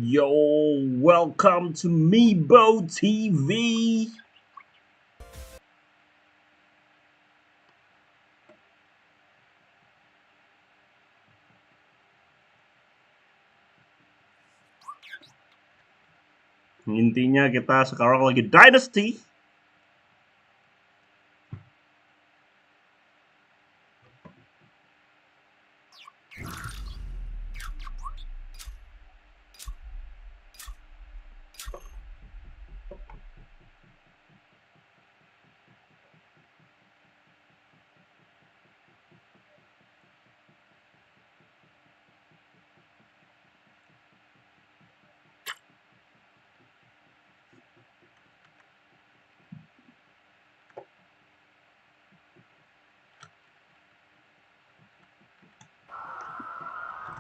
Yo, welcome to Mibo TV. Intinya kita sekarang lagi Dynasty.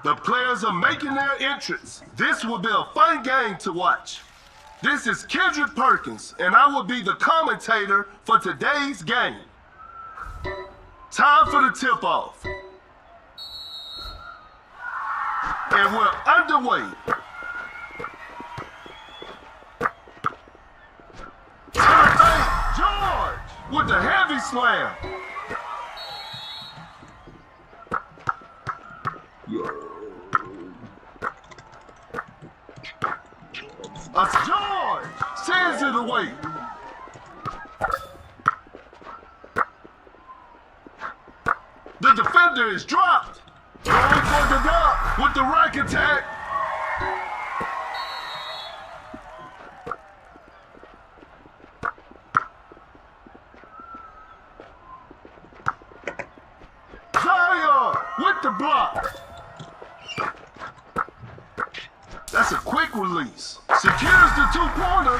The players are making their entrance. This will be a fun game to watch. This is Kendrick Perkins, and I will be the commentator for today's game. Time for the tip-off. And we're underway. To the bank, George, with the heavy slam. George sends it away. The defender is dropped. Going for the dunk with the rack attack. Zion with the block. That's a quick release. Secures the two-pointer.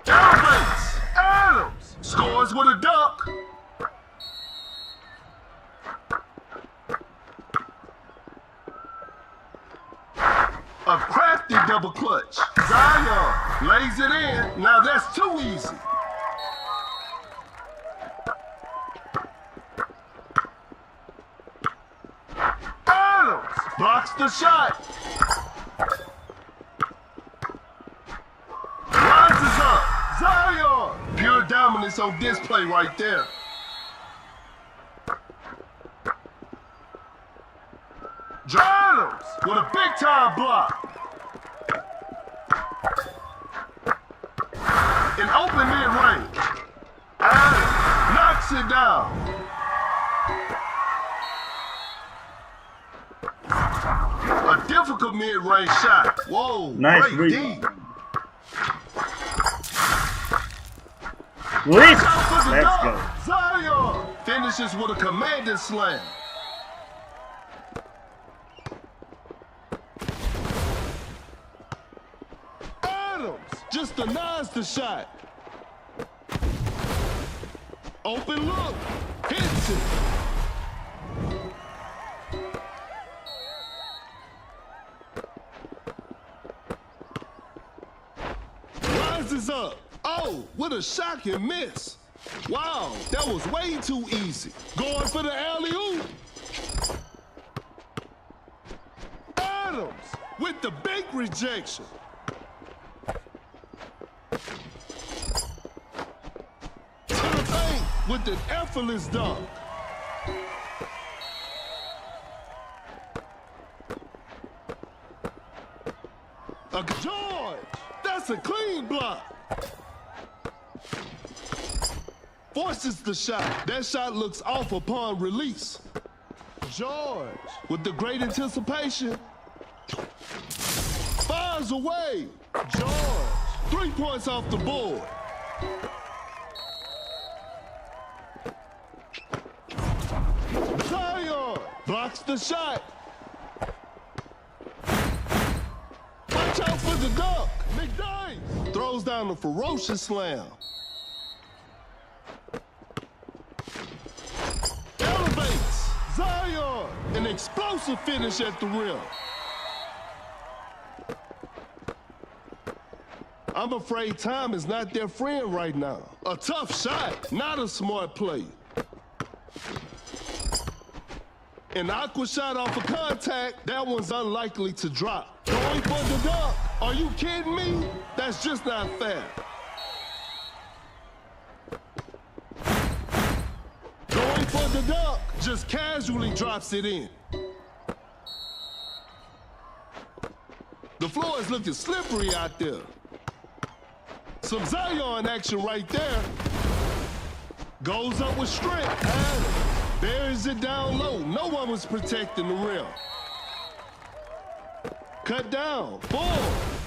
Elevates. Adams scores with a dunk. A crafty double clutch. Zion lays it in. Now that's too easy. Blocks the shot. Rises up. Zion. Pure dominance on display right there. Adams with a big time block. An open mid-range. Adams knocks it down. A difficult mid-range shot. Whoa, Nice great read. D. Let's Let's go. Zion finishes with a commanding slam. Adams just denies the shot. Open look. Hits it. Rises up. Oh, what a shocking miss. Wow, that was way too easy. Going for the alley-oop. Adams with the big rejection. To the paint with an effortless dunk. George, that's a clean block. Forces the shot. That shot looks off upon release. George with the great anticipation. Fires away. George, 3 points off the board. Zion blocks the shot. Watch out for the dunk. McDyess throws down a ferocious slam. Elevates. Zion, an explosive finish at the rim. I'm afraid time is not their friend right now. A tough shot, not a smart play. An aqua shot off of contact, that one's unlikely to drop. Going for the dunk, are you kidding me? That's just not fair. Going for the dunk, just casually drops it in. The floor is looking slippery out there. Some Zion action right there. Goes up with strength, and buries it down low. No one was protecting the rim. Cut down, 4,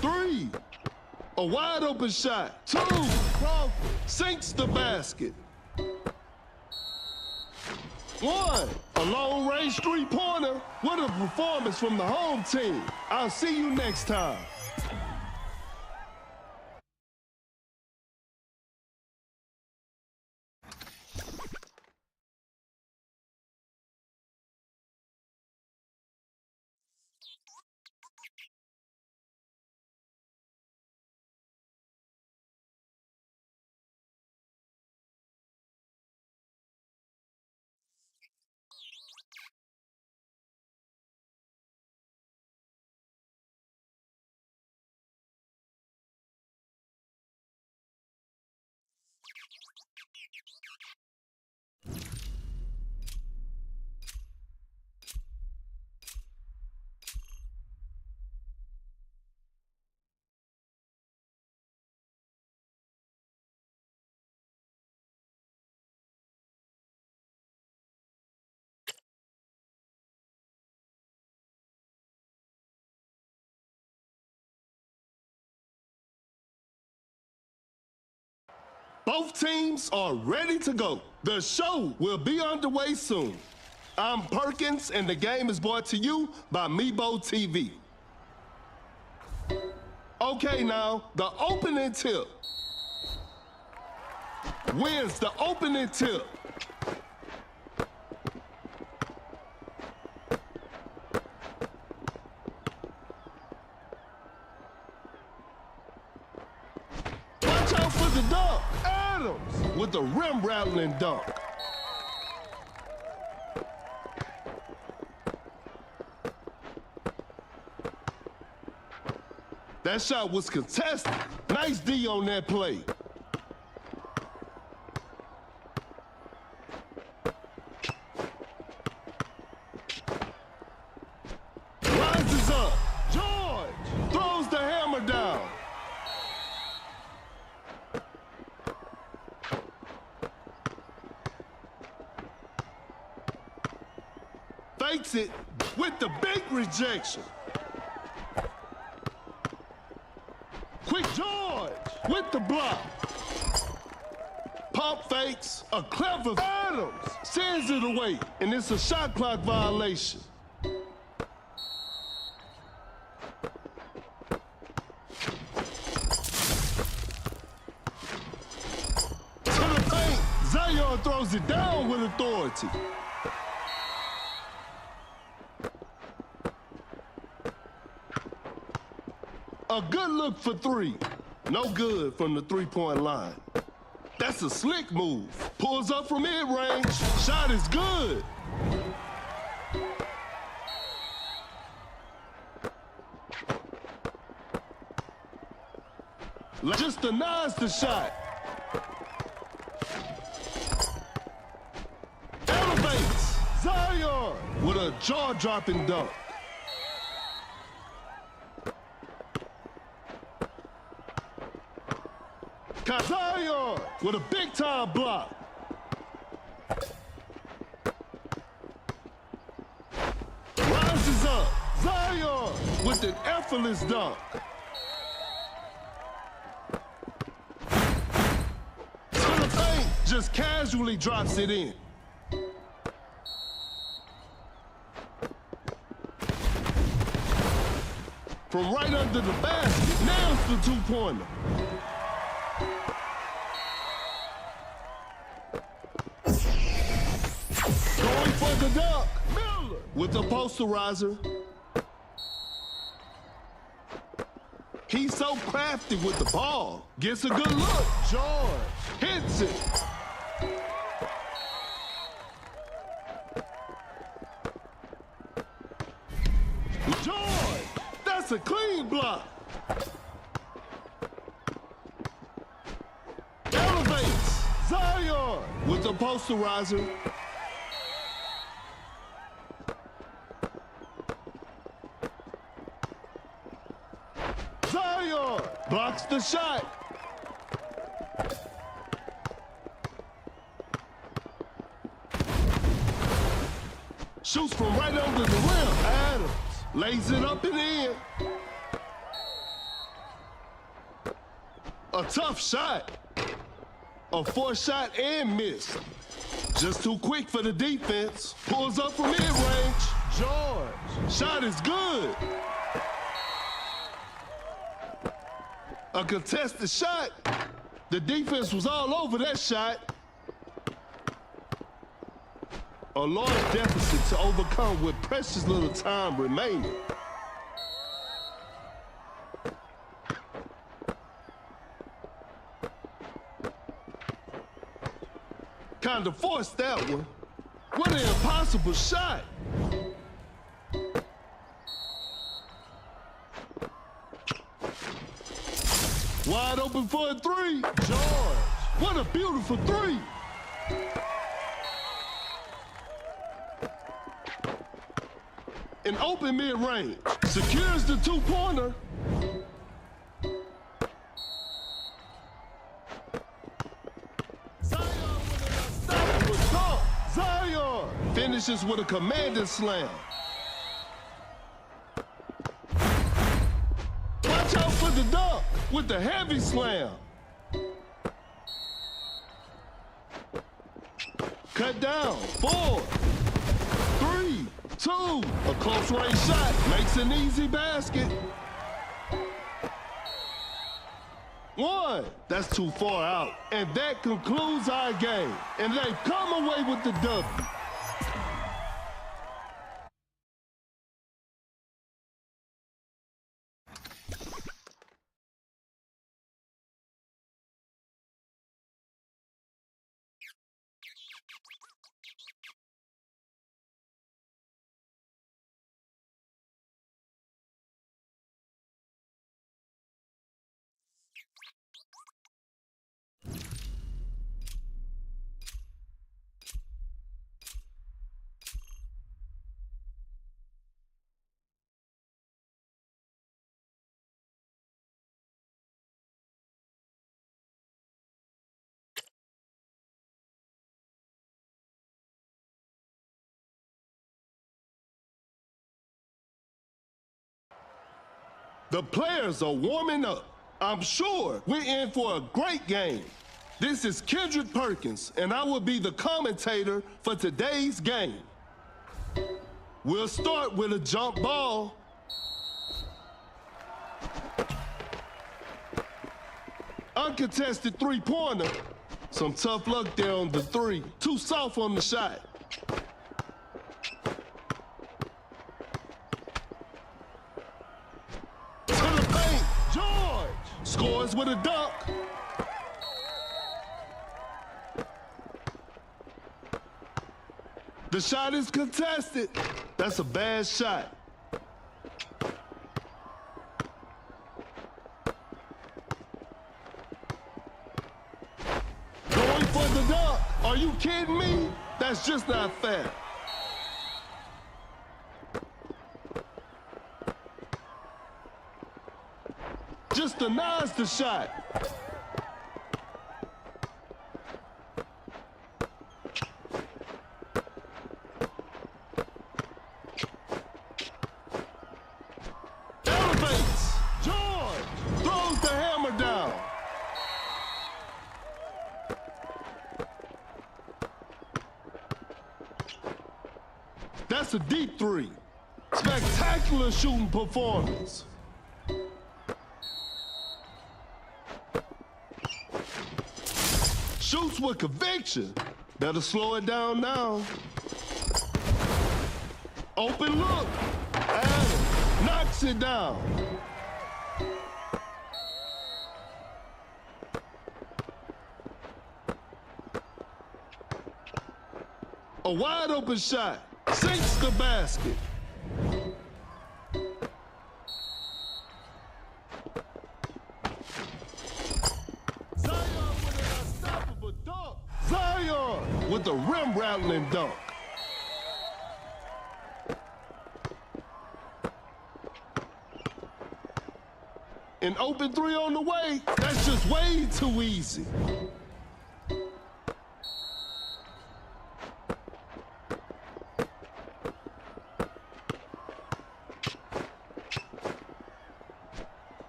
3. A wide open shot, 2. Sinks the basket. 1. A long range three-pointer. What a performance from the home team. I'll see you next time. Both teams are ready to go. The show will be underway soon. I'm Perkins, and the game is brought to you by Mibo TV. Okay, now, the opening tip. Wins the opening tip. Watch out for the dunk. Adams with the rim-rattling dunk. That shot was contested. Nice D on that play. Rises up. George throws the hammer down. Fakes it with the big rejection. Quick George with the block. Pump fakes, a clever Adams sends it away, and it's a shot clock violation. To the paint, Zion throws it down with authority. A good look for three. No good from the three-point line. That's a slick move. Pulls up from mid-range. Shot is good. Just denies the shot. Elevates. Zion with a jaw-dropping dunk. Zion with a big-time block. Rises up. Zion with an effortless dunk. To the paint, just casually drops it in. From right under the basket, nails the two-pointer. The dunk, Miller with the posterizer. He's so crafty with the ball. Gets a good look. George hits it. George, that's a clean block. Elevates. Zion with the posterizer. Zion blocks the shot. Shoots from right under the rim. Adams lays it up and in. A tough shot. A forced shot and miss. Just too quick for the defense. Pulls up from mid-range. George, shot is good. A contested shot. The defense was all over that shot. A large deficit to overcome with precious little time remaining. Kind of forced that one. What an impossible shot. Wide open for a three. George, what a beautiful three. An open mid-range. Secures the two-pointer. Zion with an unstoppable dunk. Zion finishes with a commanding slam. Watch out for the dunk with the heavy slam. Cut down. 4, 3, 2. A close range shot makes an easy basket. 1. That's too far out. And that concludes our game. And they come away with the W. The players are warming up. I'm sure we're in for a great game. This is Kendrick Perkins, and I will be the commentator for today's game. We'll start with a jump ball. Uncontested three-pointer. Some tough luck there on the three. Too soft on the shot. Scores with a dunk. The shot is contested. That's a bad shot. Going for the dunk. Are you kidding me? That's just not fair. Just denies the shot. Elevates. George throws the hammer down. That's a deep three. Spectacular shooting performance. Shoots with conviction. Better slow it down now. Open look. Adams knocks it down. A wide open shot. Sinks the basket. Zion with an unstoppable dunk. Zion with a rim rattling dunk. An open three on the way. That's just way too easy.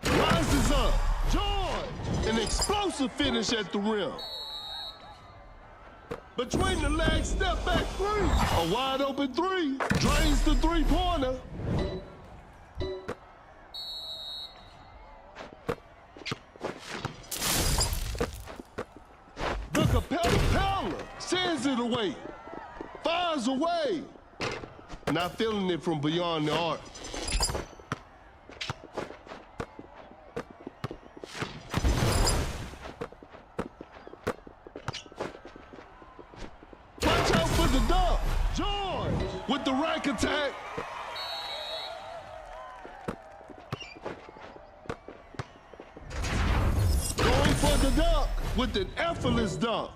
Rises up. George. An explosive finish at the rim. Between the legs, step back three. A wide open three. Drains the three-pointer. The Capella sends it away. Fires away. Not feeling it from beyond the arc. Watch out for the dunk. George with the rack attack. Going for the dunk with an effortless dunk.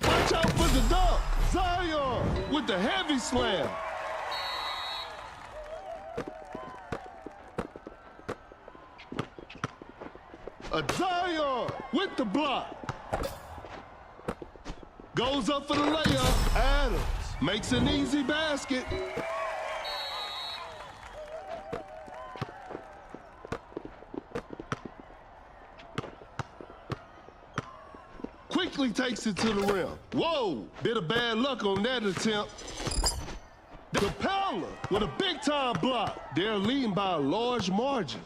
Watch out for the dunk. Zion with the heavy slam. A Zion with the block. Goes up for the layup. Adams makes an easy basket. Quickly takes it to the rim. Whoa, bit of bad luck on that attempt. Capella with a big-time block. They're leading by a large margin.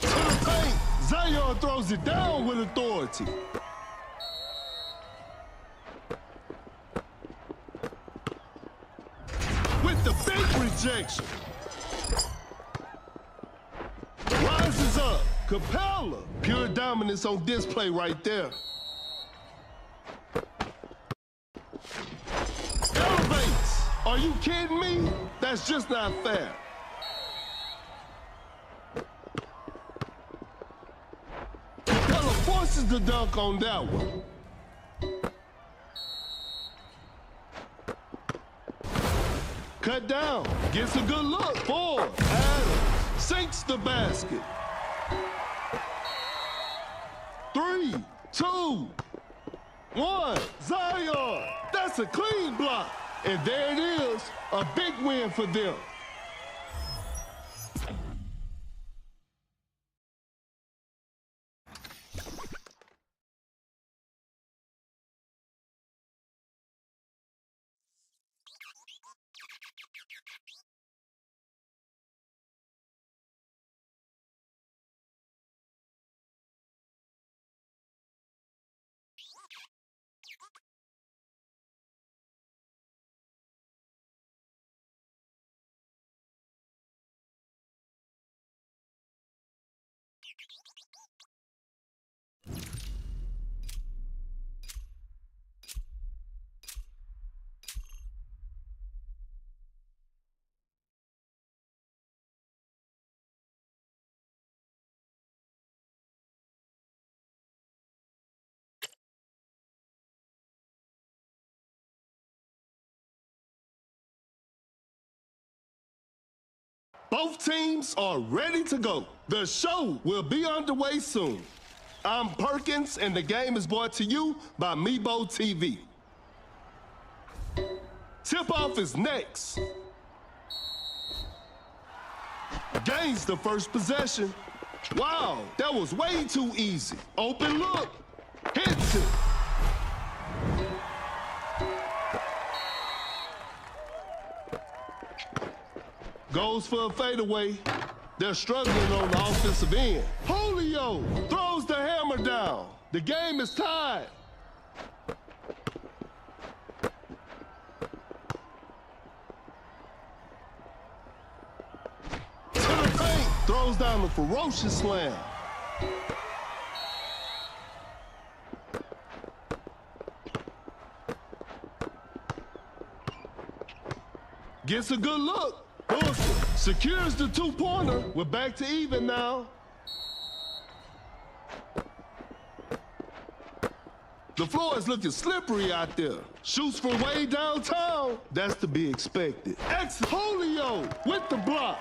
To the paint, Zion throws it down with authority. With the big rejection. Rises up. Capella, pure dominance on display right there. Elevates. Are you kidding me? That's just not fair. Capella forces the dunk on that one. Cut down. Gets a good look. Four. Adams sinks the basket. 3, 2, 1. Zion. That's a clean block. And there it is. A big win for them. Both teams are ready to go. The show will be underway soon. I'm Perkins, and the game is brought to you by Mibo TV. Tip-off is next. Gains the first possession. Wow, that was way too easy. Open look. Hits it. Goes for a fadeaway. They're struggling on the offensive end. Julio throws the hammer down. The game is tied. To the paint, throws throws down a ferocious slam. Gets a good look. Secures the two-pointer. We're back to even now. The floor is looking slippery out there. Shoots from way downtown. That's to be expected. Yugioh with the block.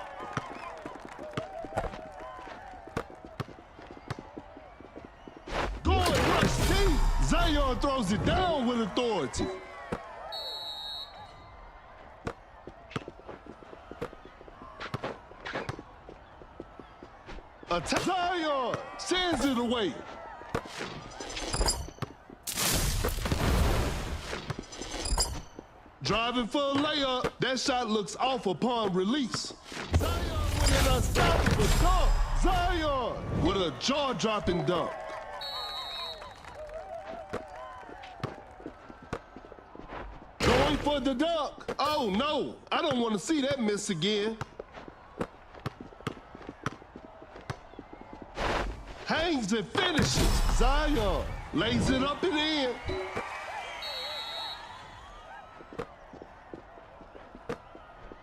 Going rush deep. Zion throws it down with authority. Zion sends it away. Driving for a layup. That shot looks off upon release. Zion with an unstoppable dunk. Zion with a jaw-dropping dunk. Going for the dunk. Oh no, I don't want to see that miss again. Hangs and finishes. Zion lays it up and in.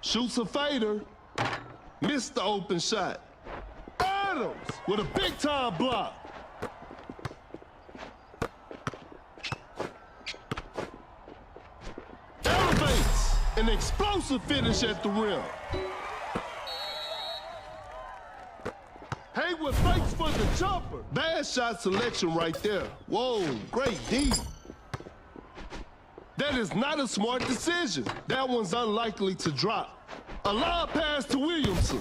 Shoots a fader. Missed the open shot. Adams with a big-time block. Elevates. An explosive finish at the rim. Haywood fakes for the jumper. Bad shot selection right there. Whoa, great D. That is not a smart decision. That one's unlikely to drop. A lob pass to Williamson.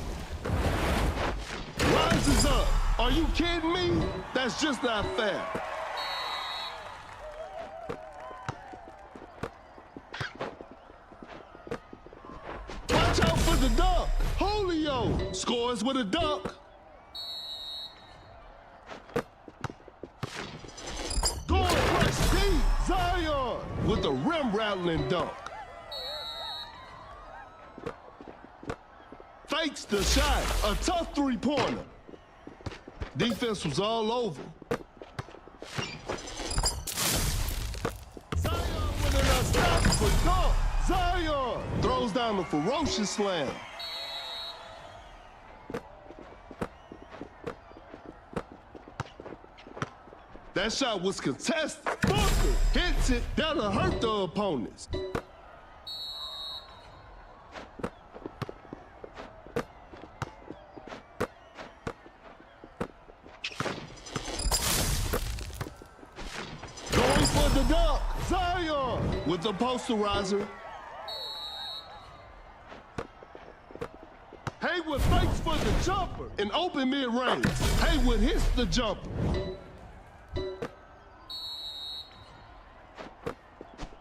Rises up. Are you kidding me? That's just not fair. Watch out for the dunk. Yugioh scores with a dunk. Zion with a rim-rattling dunk. Fakes the shot. A tough three-pointer. Defense was all over. Zion with an unstoppable dunk. Zion throws down a ferocious slam. That shot was contested. Booker hits it. That'll hurt the opponents. Going for the dunk. Zion with the posterizer. Haywood fakes for the jumper. An open mid-range. Haywood hits the jumper.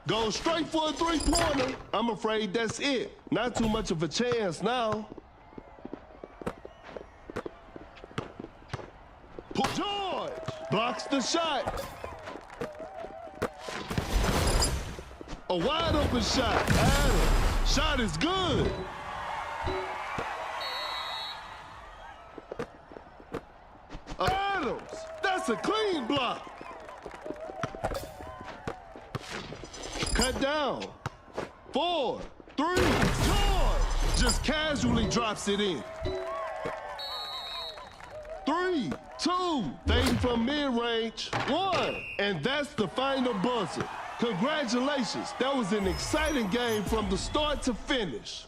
Goes straight for a three-pointer. I'm afraid that's it. Not too much of a chance now. George blocks the shot. A wide open shot. Adams. Shot is good. Adams. That's a clean block. Cut down. 4, 3, George just casually drops it in. 3, 2, fading from mid-range. 1, and that's the final buzzer. Congratulations, that was an exciting game from the start to finish.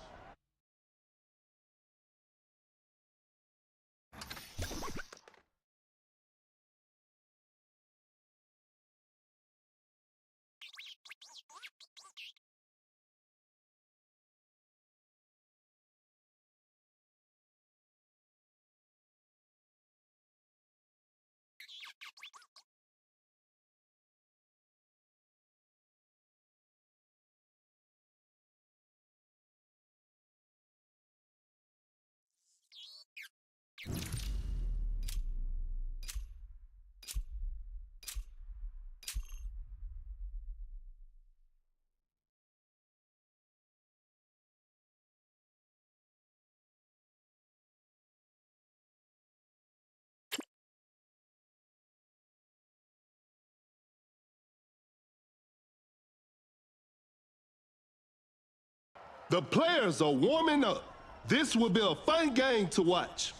The players are warming up. This will be a fun game to watch.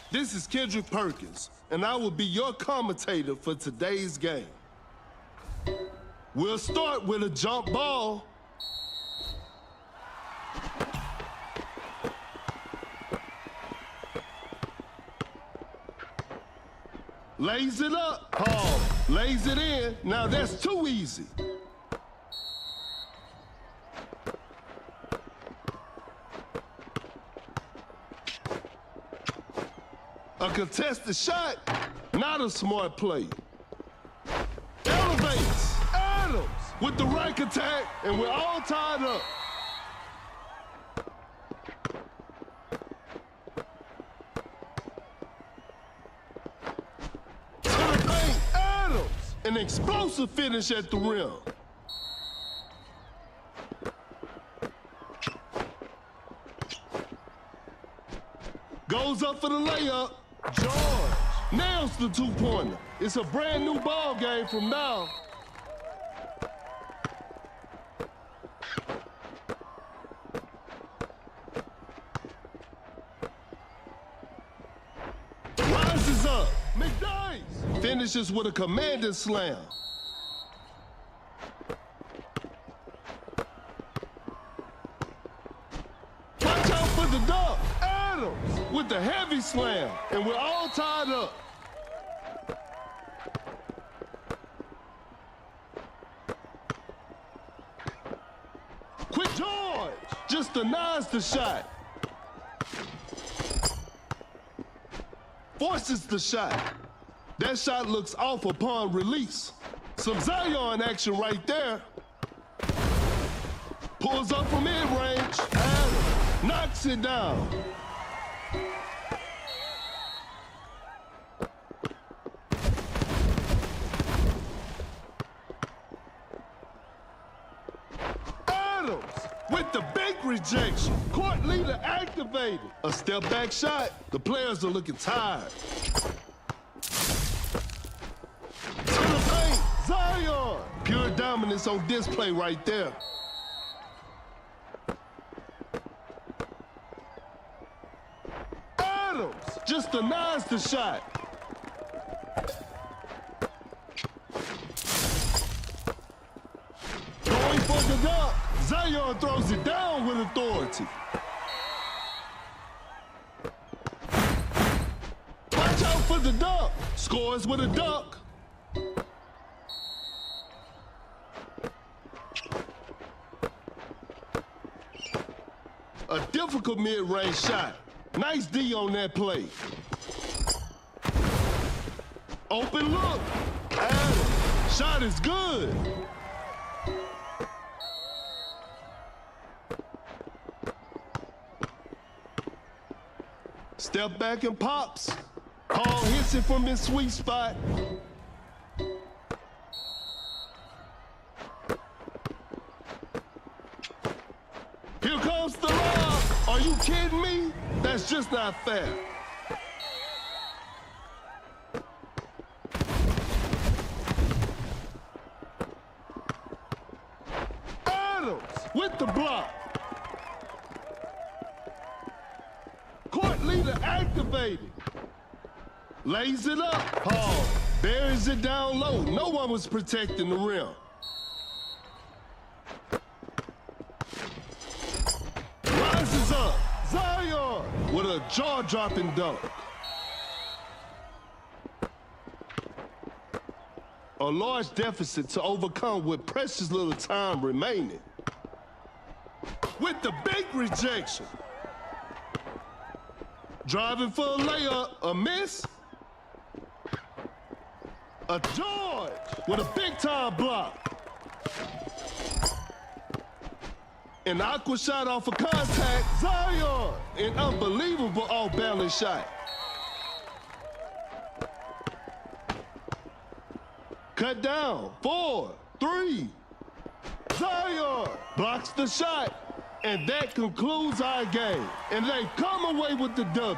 This is Kendrick Perkins, and I will be your commentator for today's game. We'll start with a jump ball. Lays it up, Paul. Lays it in. Now that's too easy. A contested shot, not a smart play. Elevates, Adams with the right attack, and we're all tied up. To the paint, Adams, an explosive finish at the rim. Goes up for the layup. George nails the two-pointer. It's a brand new ball game from now. Rises up. McDice finishes with a commanding slam. Watch out for the dunk. Adams with the heavy slam, and we're all tied up. Quick George just denies the shot. Forces the shot. That shot looks off upon release. Some Zion action right there. Pulls up from mid-range. Adams knocks it down. With the big rejection. Court leader activated. A step back shot. The players are looking tired. To the paint. Zion. Pure dominance on display right there. Adams just denies the shot. Going for the dunk. Zion throws it down with authority. Watch out for the dunk. Scores with a dunk. A difficult mid-range shot. Nice D on that play. Open look. Adams. Shot is good. Step back and pops. Paul hits it from his sweet spot. Here comes the lob. Are you kidding me? That's just not fair. Adams with the block. Court leader activated. Lays it up. Paul buries it down low. No one was protecting the rim. Rises up. Zion with a jaw-dropping dunk. A large deficit to overcome with precious little time remaining. With the big rejection. Driving for a layup, a miss. A George with a big-time block. An aqua shot off of contact. Zion, an unbelievable off-balance shot. Cut down, 4, 3. Zion blocks the shot. And that concludes our game. And they come away with the W.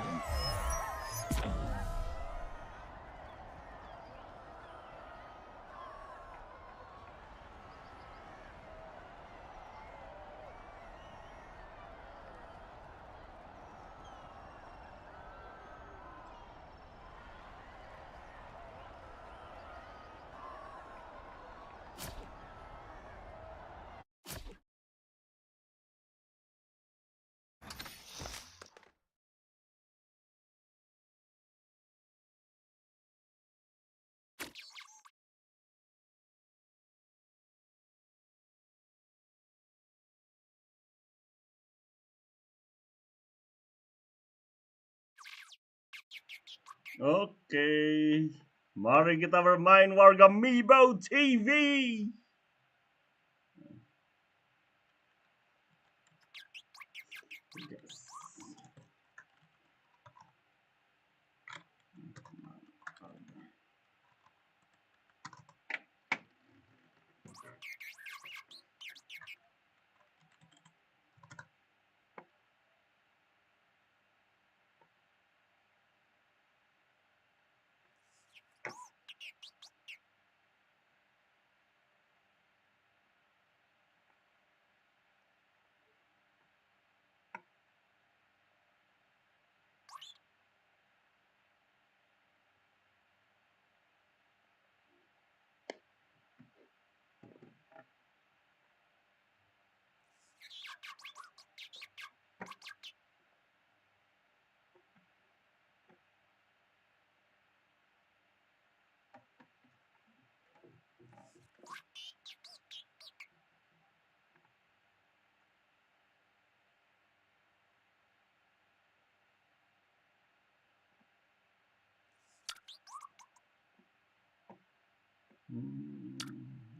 Oke, mari kita bermain warga Mibo TV.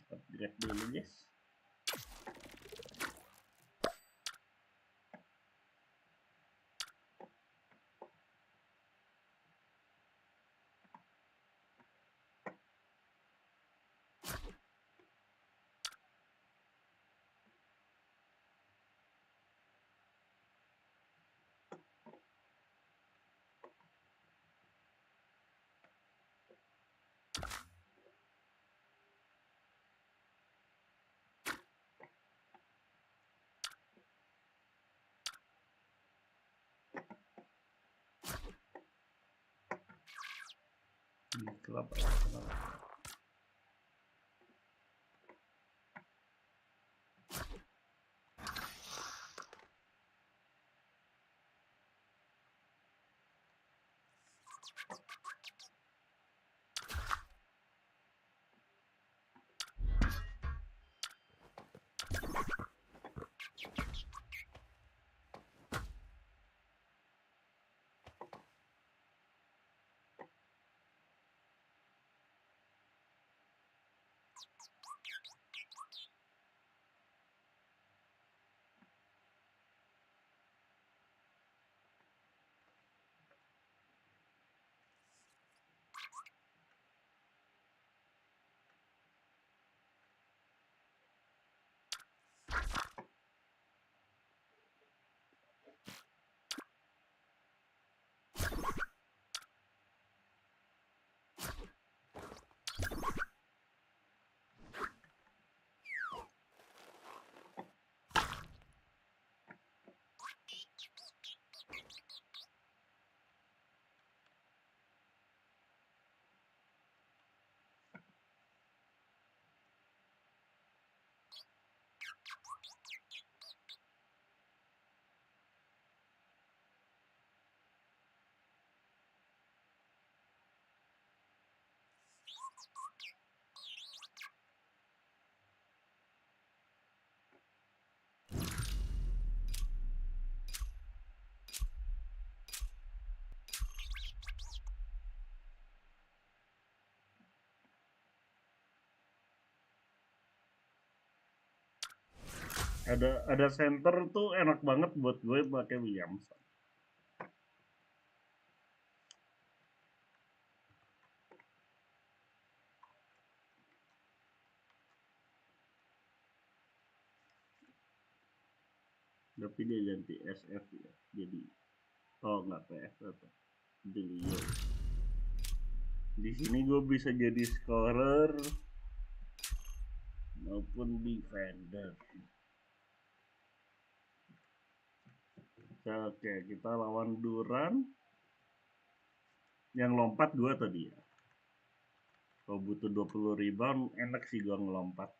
Upgrade dulu guys. Kelapa. Ada center tuh enak banget buat gue pakai Williams. Tapi dia ganti SF ya, jadi nggak PF apa, Yugioh. Di sini gue bisa jadi scorer maupun defender. Oke, kita lawan Duran yang lompat 2 tadi ya. Kalau butuh 20 rebound enak sih gua ngelompat.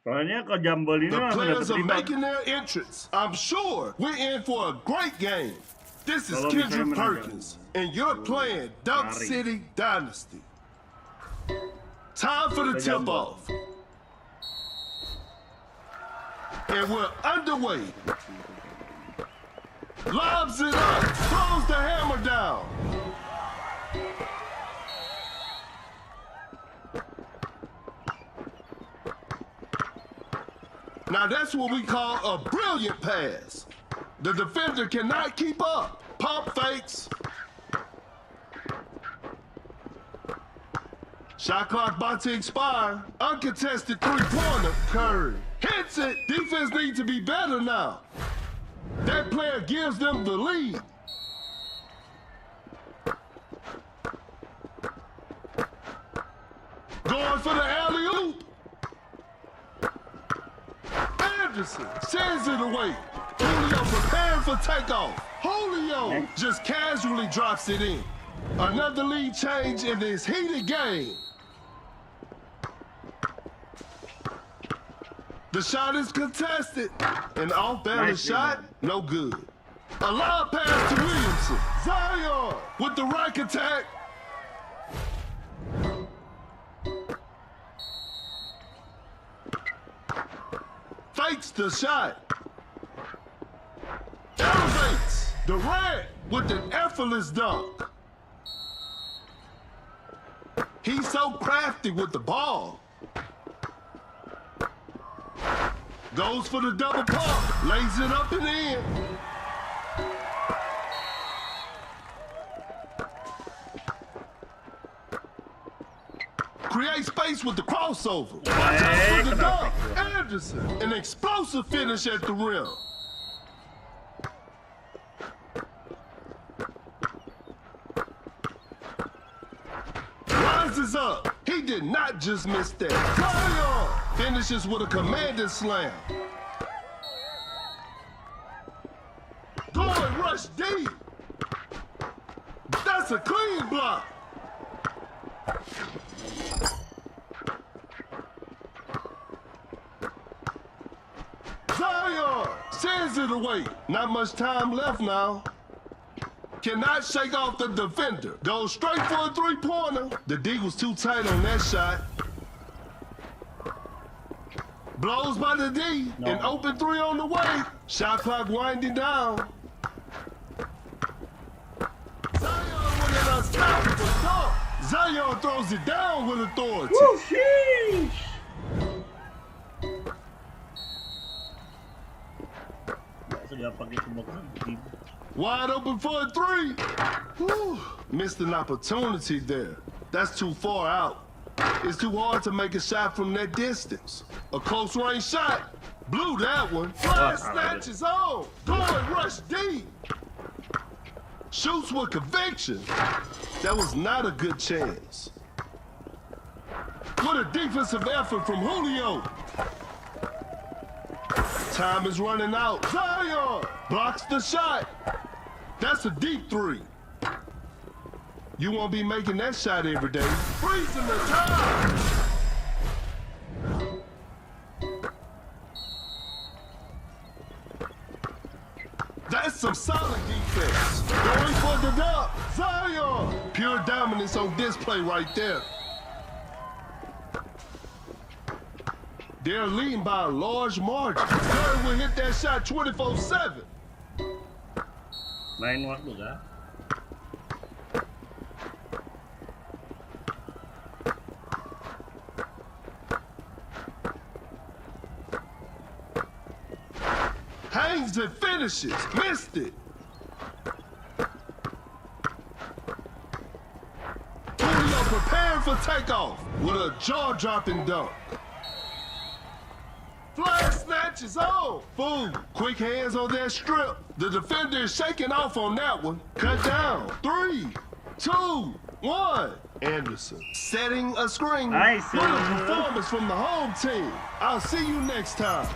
Soalnya kalau jambol ini The langsung players dapet are rebound. making their entrance. I'm sure we're in for a great game. This is Kendrick Perkins, and you're playing Dunk City Dynasty. Time for the tip-off. And we're underway. lobs it up, throws the hammer down. Now that's what we call a brilliant pass. The defender cannot keep up. Pump fakes. Shot clock about to expire. Uncontested three-pointer. Curry hits it. Defense needs to be better now. That player gives them the lead. Going for the alley-oop. Anderson sends it away. Julio preparing for takeoff. Julio just casually drops it in. Another lead change in this heated game. The shot is contested. An off-balance shot, no good. A lob pass to Williamson. Zion with the rack attack. Fakes the shot. Elevates. Durant with an effortless dunk. He's so crafty with the ball. Goes for the double pump. Lays it up and in. Create space with the crossover. Watch out for the dunk. Anderson. An explosive finish at the rim. Rises up. He did not just miss that. Zion finishes with a commanding slam. Going rush deep. That's a clean block. Zion sends it away. Not much time left now. Cannot shake off the defender. Goes straight for a three-pointer. The D was too tight on that shot. Blows by the D. An open three on the way. Shot clock winding down. Zion with an unstoppable dunk. Zion throws it down with authority. Woo, sheesh. Wide open for a three. Whew. Missed an opportunity there. That's too far out. It's too hard to make a shot from that distance. A close range shot. Blew that one. Flash snatches on. Going rush deep. Shoots with conviction. That was not a good chance. What a defensive effort from Julio. Time is running out. Zion blocks the shot. That's a deep three. You won't be making that shot every day. Freezing the time. That's some solid defense. Going for the dunk. Zion. Pure dominance on display right there. They're leading by a large margin. Curry will hit that shot 24/7. Main waktu kah? Hangs and finishes. Missed it. Julio preparing for takeoff with a jaw-dropping dunk. Flash snatches on. Boom. Quick hands on that strip. The defender is shaking off on that one. Cut down. 3, 2, 1. Anderson setting a screen. Nice. What a performance from the home team. I'll see you next time.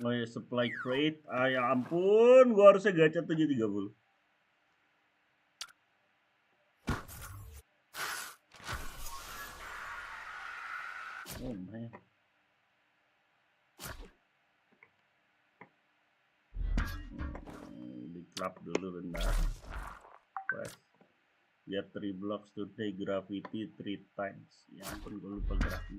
Oh ya, supply crate. Ah ya ampun, gua harusnya gacha 730. Lap dulu bentar. Quest. Get 3 blocks today, gravity 3 times. Ya ampun, gue lupa gravity.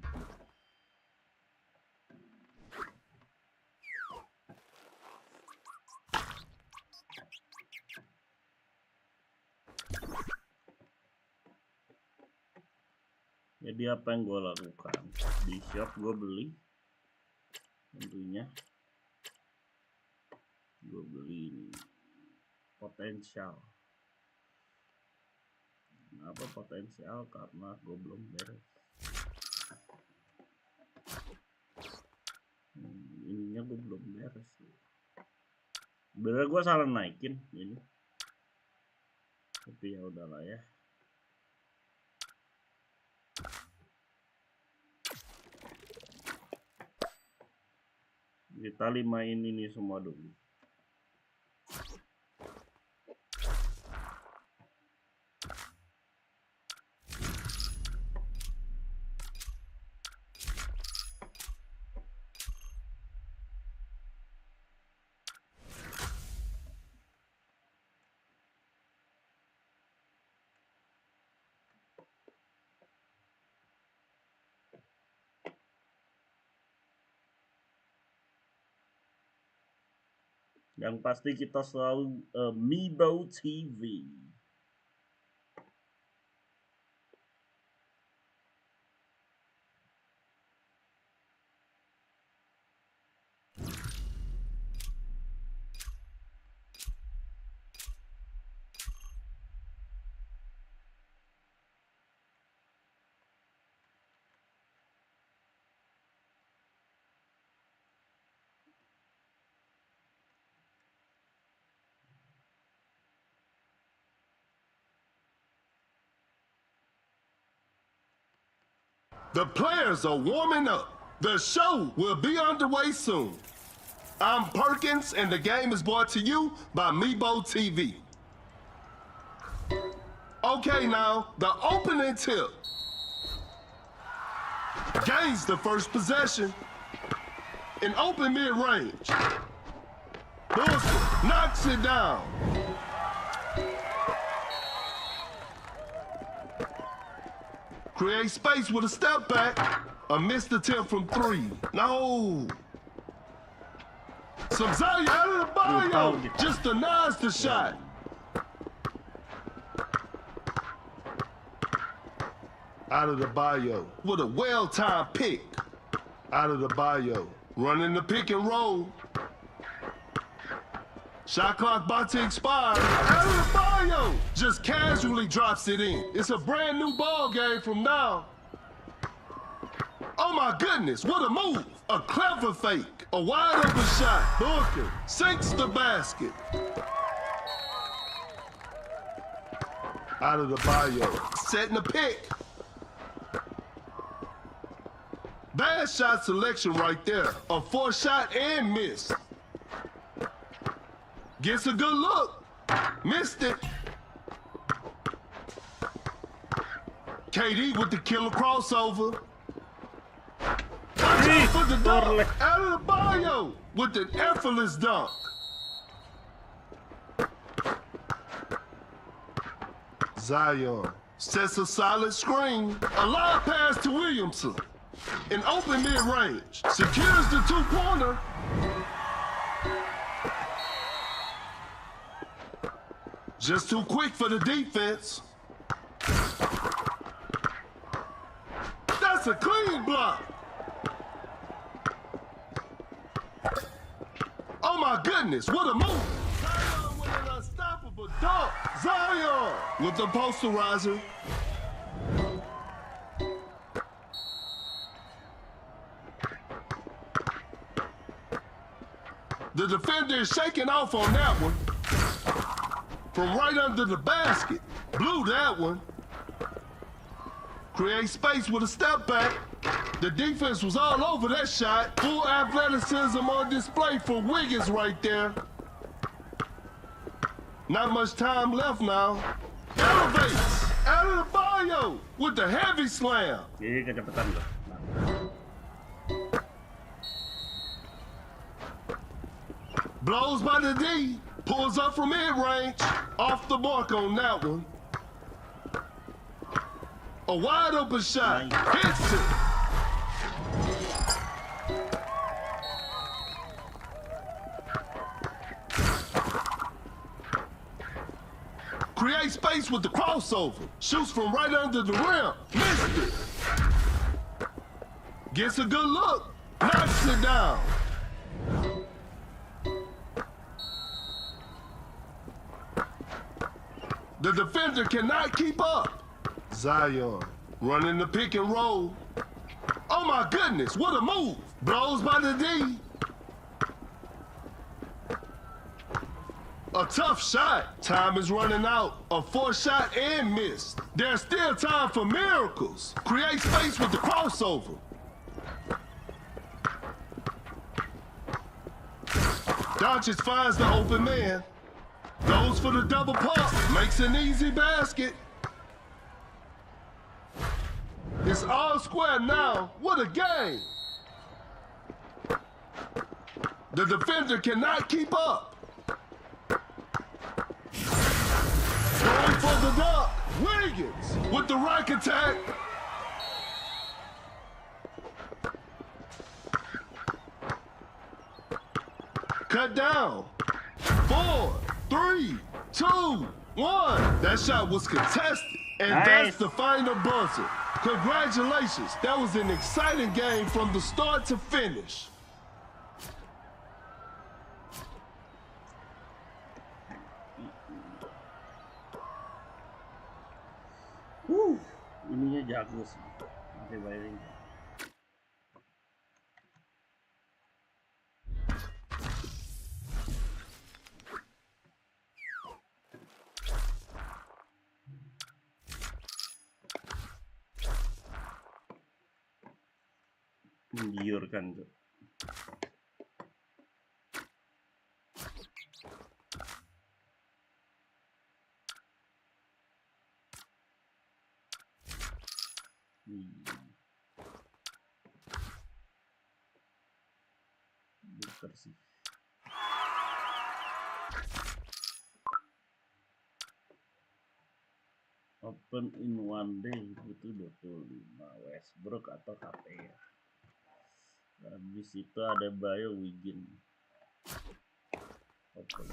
Jadi apa yang gue lakukan? Di shop gue beli, tentunya gue beli ini potensial. Kenapa potensial? Karena gue belum beres. Ininya gue belum beres. Bener gue salah naikin ini, tapi ya udahlah ya. Kita limain ini semua dulu. Yang pasti kita selalu Mibo TV. The players are warming up. The show will be underway soon. I'm Perkins, and the game is brought to you by Mibo TV. Okay, now, the opening tip. Gains the first possession. In open mid-range. Bullshit knocks it down. Create space with a step back. A missed attempt from 3. No. Tsubasa out of the bio. Just denies the shot. Out of the bio with a well-timed pick. Out of the bio. Running the pick and roll. Shot clock about to expire. Out of the bio. Just casually drops it in. It's a brand new ball game from now. Oh my goodness, what a move. A clever fake. A wide open shot. Booker sinks the basket. Out of the bio. Setting the pick. Bad shot selection right there. A 4-shot and miss. Gets a good look. Missed it. KD with the killer crossover. Watch out for the dunk. Out of the bio with an effortless dunk. Zion sets a solid screen. A live pass to Williamson. In open mid-range. Secures the 2-pointer. Just too quick for the defense. That's a clean block. Oh my goodness, what a move. Zion with an unstoppable dunk. Zion with the posterizer. The defender is shaking off on that one. From right under the basket. Blew that one. Create space with a step back. The defense was all over that shot. Full athleticism on display for Wiggins right there. Not much time left now. Elevates out of the bio with the heavy slam. Blows by the D. Pulls up from mid-range. Off the mark on that one. A wide open shot. Hits it. Create space with the crossover. Shoots from right under the rim. Missed it. Gets a good look. Knocks it down. The defender cannot keep up. Zion running the pick and roll. Oh my goodness, what a move. Blows by the D. A tough shot. Time is running out. A forced shot and missed. There's still time for miracles. Create space with the crossover. Doncic finds the open man. Goes for the double pump. Makes an easy basket. It's all square now. What a game. The defender cannot keep up. Going for the dunk. Wiggins with the rack attack. Cut down. 4, 3, 2, 1. That shot was contested. And nice. That's the final buzzer. Congratulations. That was an exciting game from the start to finish. Ininya jago sih. Nanti bayarin. Menggiurkan tuh. Bersih. Open in one day butuh 25 Westbrook atau KP ya. Habis itu ada Bio Wiggin. Open.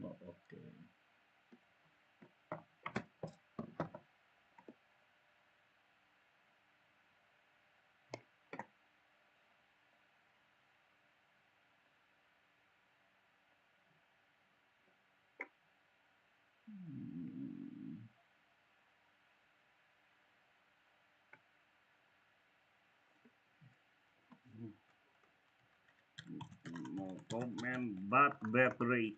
Oh, oke. No comment but battery.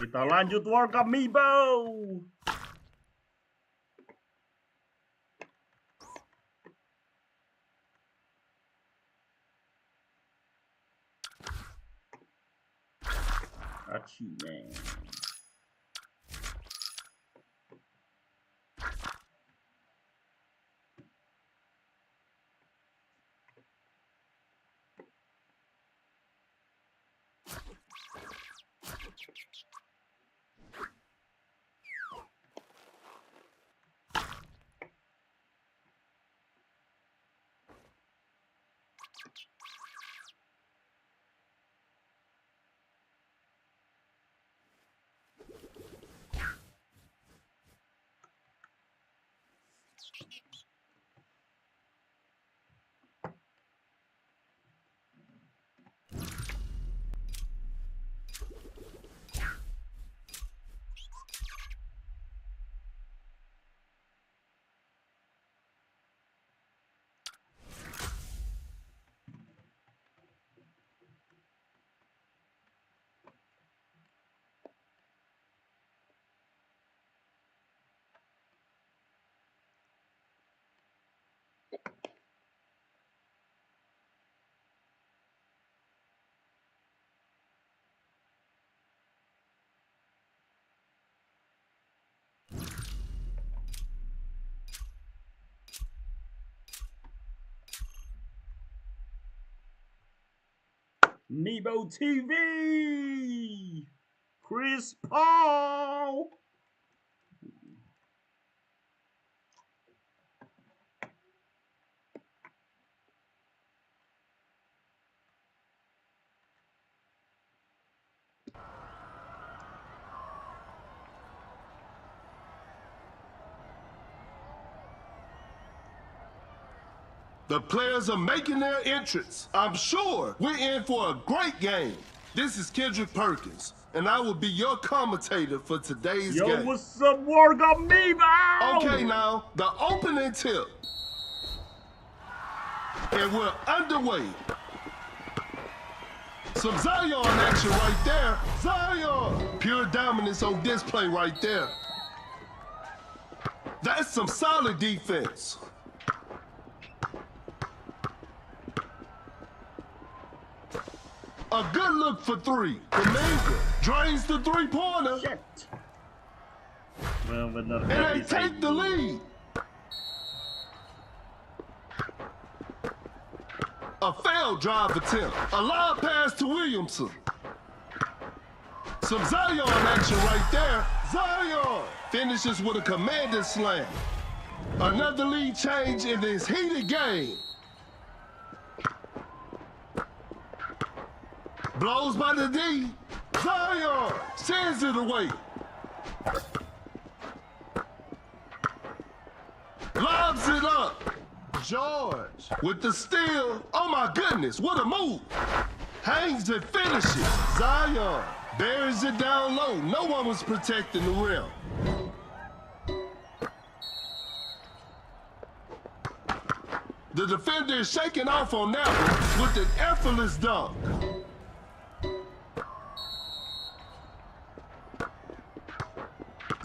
Kita lanjut World Cup Mibo. Aci man. Mibo TV. Chris Paul. The players are making their entrance. I'm sure we're in for a great game. This is Kendrick Perkins, and I will be your commentator for today's Yo, game. what's up, Warga Mibo? Okay, now, the opening tip. And we're underway. Some Zion action right there. Zion! Pure dominance on display right there. That's some solid defense. A good look for three. Kaminga drains the three-pointer. Shit. Benar-benar And they take the lead. A failed drive attempt. A lob pass to Williamson. Some Zion action right there. Zion finishes with a commanding slam. Another lead change in this heated game. Blows by the D. Zion sends it away. Lobs it up. George with the steal. Oh my goodness, what a move. Hangs and finishes. Zion buries it down low. No one was protecting the rim. The defender is shaking off on that one with an effortless dunk.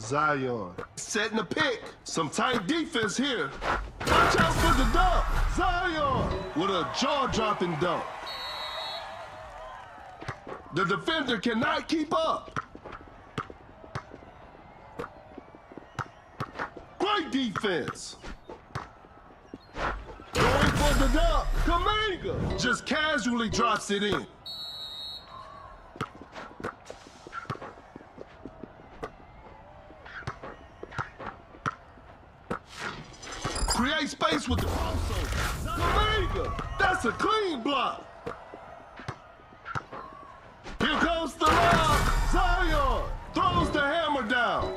Zion setting a pick. Some tight defense here. Watch out for the dunk. Zion with a jaw-dropping dunk. The defender cannot keep up. Great defense. Going for the dunk. Kaminga just casually drops it in. Create space with the crossover. Kaminga, that's a clean block. Here comes the lob. Zion throws the hammer down.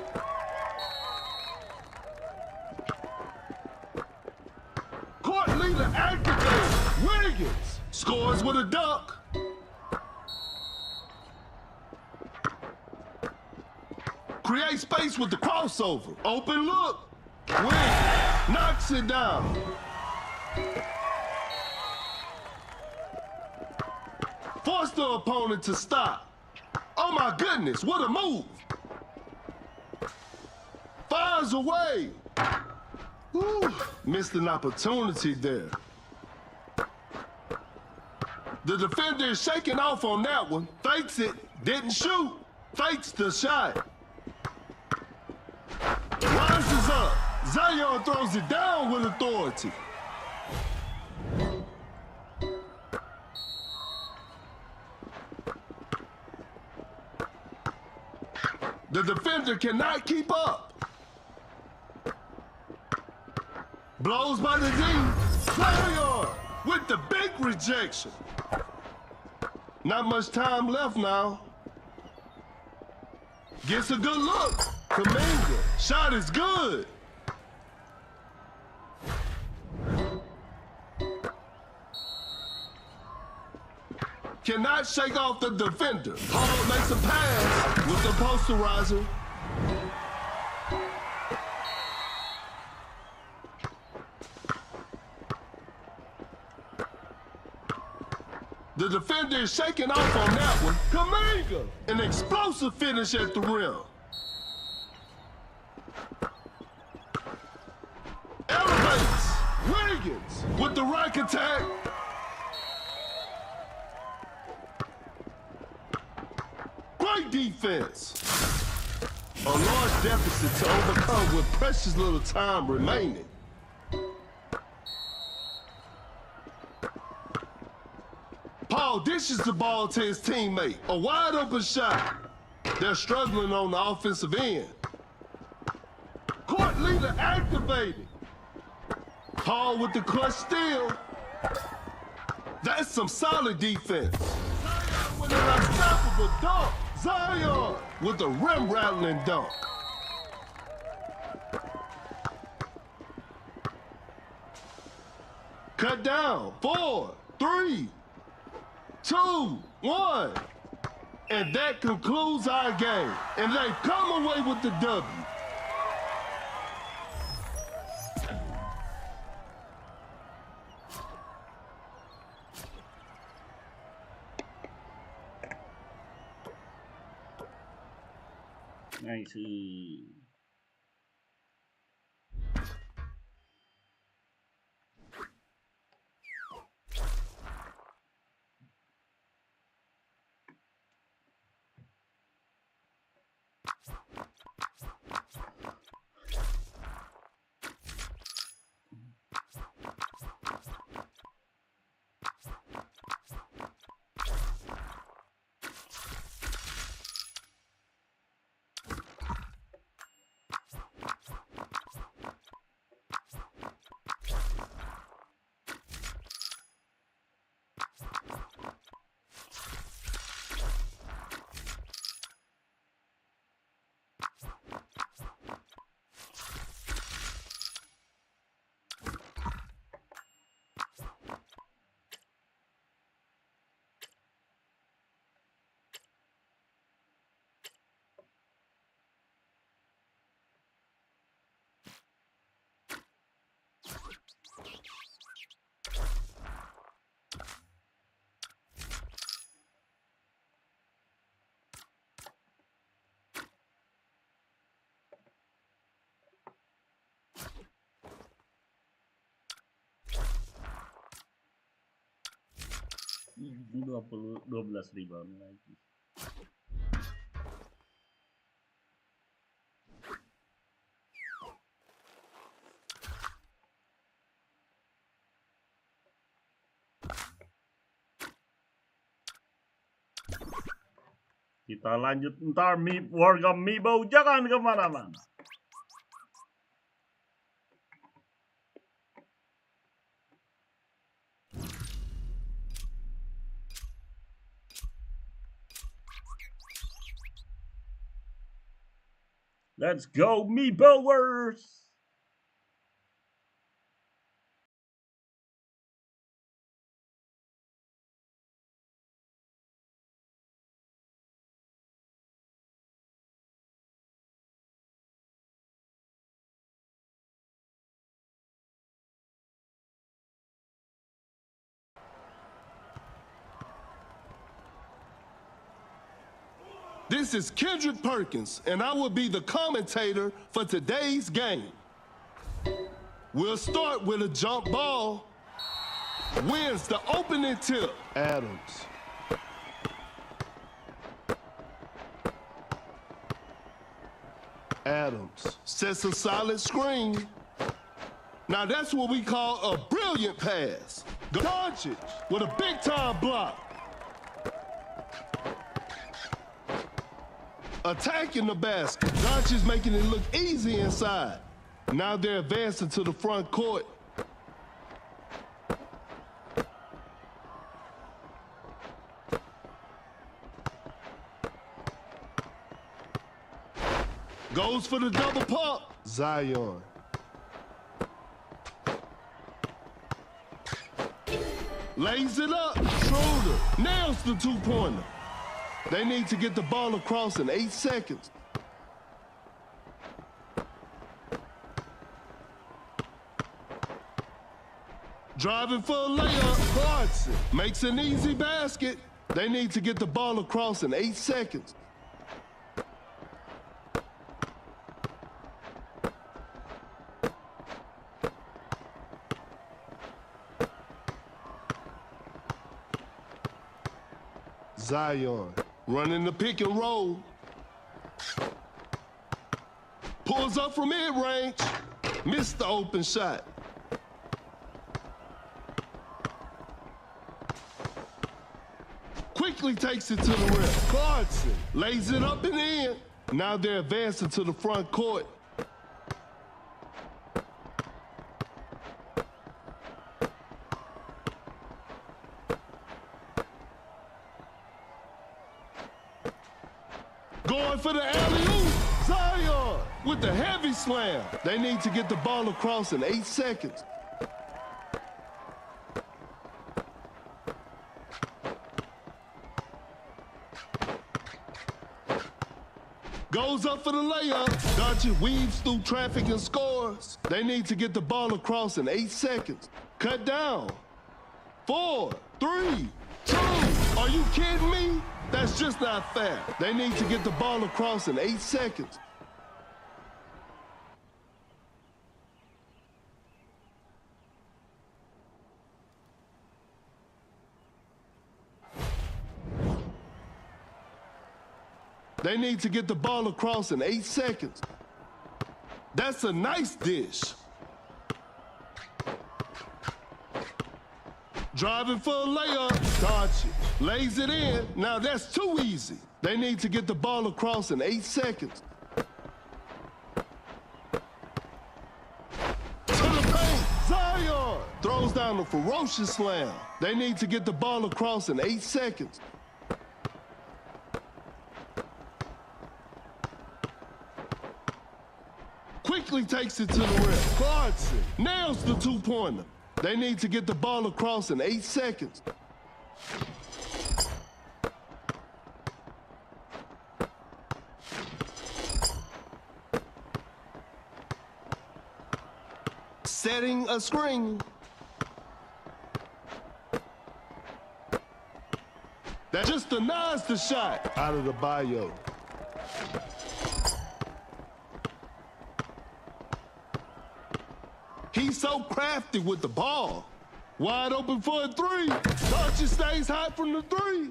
Court leader activated. Wiggins scores with a dunk. Create space with the crossover. Open look. Wiggins knocks it down. Force the opponent to stop. Oh my goodness, what a move. Fires away. Whew, missed an opportunity there. The defender is shaking off on that one. Fakes it, didn't shoot. Fakes the shot. Rises up. Zion throws it down with authority. The defender cannot keep up. Blows by the D. Zion with the big rejection. Not much time left now. Gets a good look. Kaminga, shot is good. Cannot shake off the defender. Paul makes a pass with the posterizer. The defender is shaking off on that one. Kaminga, an explosive finish at the rim. Elevates. Wiggins with the rack attack. Great defense. A large deficit to overcome with precious little time remaining. Paul dishes the ball to his teammate. A wide open shot. They're struggling on the offensive end. Court leader activated. Paul with the clutch steal. That's some solid defense. Zion with an unstoppable dunk. Zion with a rim-rattling dunk. Cut down. 4, 3, 2, 1. And that concludes our game. And they come away with the W. Nice. Ini 12 rebound lagi. Kita lanjut ntar warga Mibo, jangan kemana-mana. Let's go, Miboers! This is Kendrick Perkins, and I will be the commentator for today's game. We'll start with a jump ball. Wins the opening tip. Adams. Adams sets a solid screen. Now that's what we call a brilliant pass. Doncic with a big-time block. Attacking the basket. Doncic's making it look easy inside. Now they're advancing to the front court. Goes for the double pump. Zion. Lays it up. Schroeder nails the two-pointer. They need to get the ball across in 8 seconds. Driving for a layup. Clarkson makes an easy basket. They need to get the ball across in 8 seconds. Zion running the pick and roll. Pulls up from mid-range. Missed the open shot. Quickly takes it to the rim. Clarkson lays it up and in. Now they're advancing to the front court. Going for the alley-oop. Zion with the heavy slam. They need to get the ball across in 8 seconds. Goes up for the layup. Dodgy weaves through traffic and scores. They need to get the ball across in 8 seconds. Cut down. 4, 3, 2. Are you kidding me? That's just not fair. They need to get the ball across in 8 seconds. They need to get the ball across in 8 seconds. That's a nice dish. Driving for a layup. Dodge it. Lays it in. Now that's too easy. They need to get the ball across in 8 seconds. To the paint. Zion throws down a ferocious slam. They need to get the ball across in 8 seconds. Quickly takes it to the rim. Clarkson nails the two-pointer. They need to get the ball across in 8 seconds. Setting a screen. That just denies the shot out of the bio. He's so crafty with the ball. Wide open for a three. Archie stays hot from the three.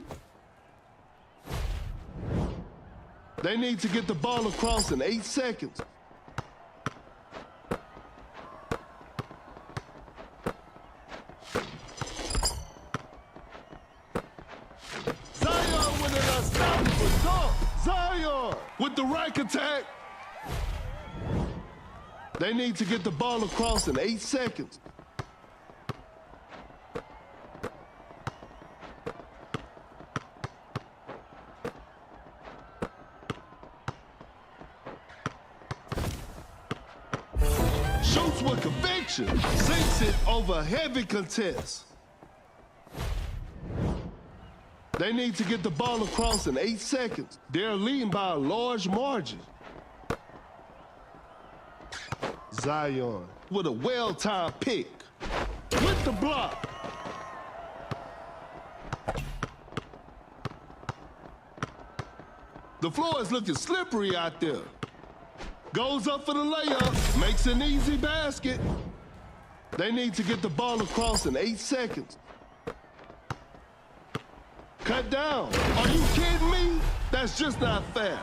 They need to get the ball across in 8 seconds. Zion with an unstoppable dunk. Zion with the rack attack. They need to get the ball across in 8 seconds. Shoots with conviction. Sinks it over a heavy contest. They need to get the ball across in 8 seconds. They're leading by a large margin. Zion with a well-timed pick. With the block. The floor is looking slippery out there. Goes up for the layup. Makes an easy basket. They need to get the ball across in 8 seconds. Cut down. Are you kidding me? That's just not fair.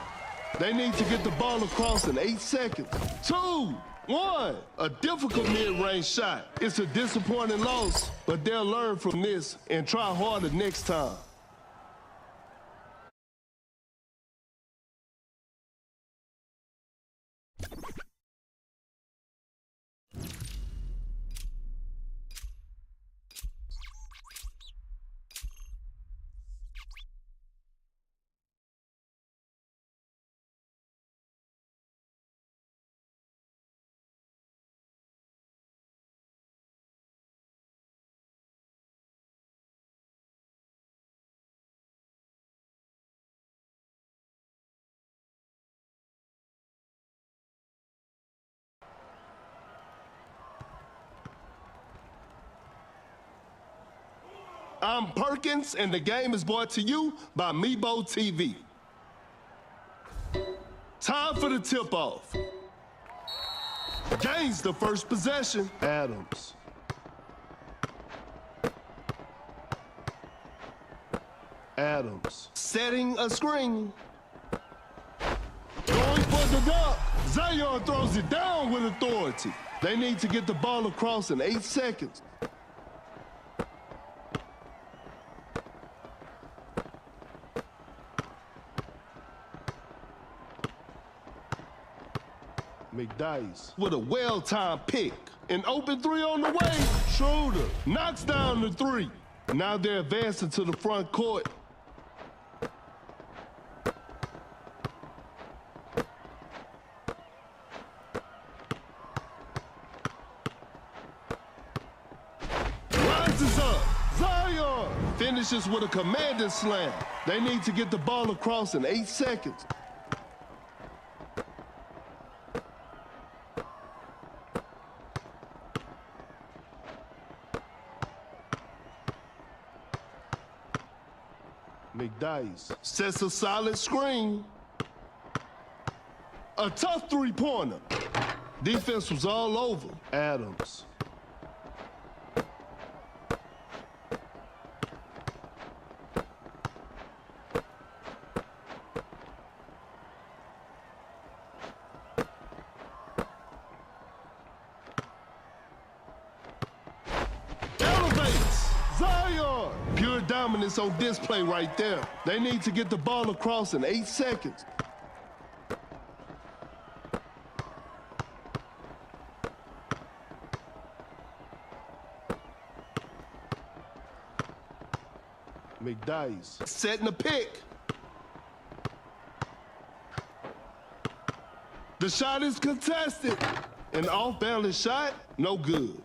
They need to get the ball across in 8 seconds. 2, 1. A difficult mid-range shot. It's a disappointing loss, but they'll learn from this and try harder next time. I'm Perkins, and the game is brought to you by Mibo TV. Time for the tip-off. Gains the first possession. Adams. Adams. Setting a screen. Going for the dunk. Zion throws it down with authority. They need to get the ball across in 8 seconds. McDice with a well-timed pick. An open three on the way. Schroeder knocks down the three. Now they're advancing to the front court. Rises up. Zion finishes with a commanding slam. They need to get the ball across in 8 seconds. McDice sets a solid screen. A tough three-pointer. Defense was all over Adams. Pure dominance on display right there. They need to get the ball across in 8 seconds. McDice setting a pick. The shot is contested. An off-balance shot, no good.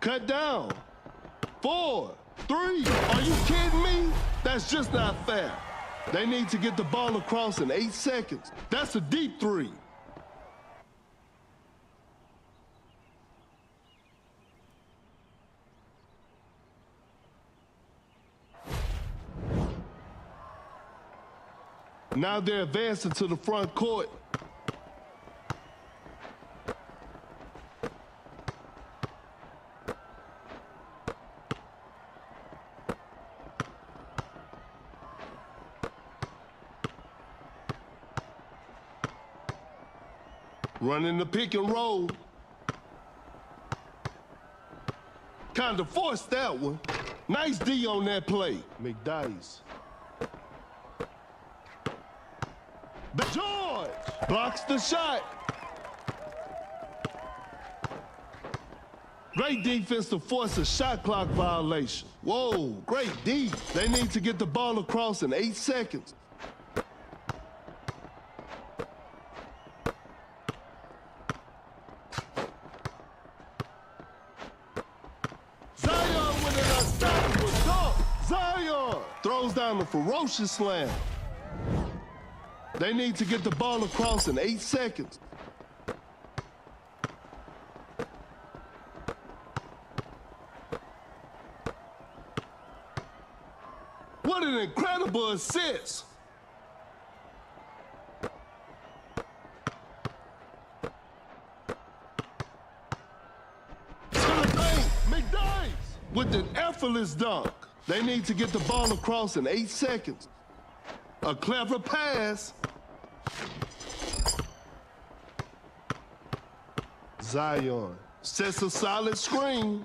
Cut down. 4, 3. Are you kidding me? That's just not fair. They need to get the ball across in 8 seconds. That's a deep 3. Now they're advancing to the front court. Running the pick and roll. Kind of forced that one. Nice D on that play. McDice. George blocks the shot. Great defense to force a shot clock violation. Whoa, great D. They need to get the ball across in 8 seconds. Zion with an unstoppable dunk. Zion throws down a ferocious slam. They need to get the ball across in 8 seconds. What an incredible assist. To the paint, McDice with an effortless dunk. They need to get the ball across in 8 seconds. A clever pass. Zion sets a solid screen.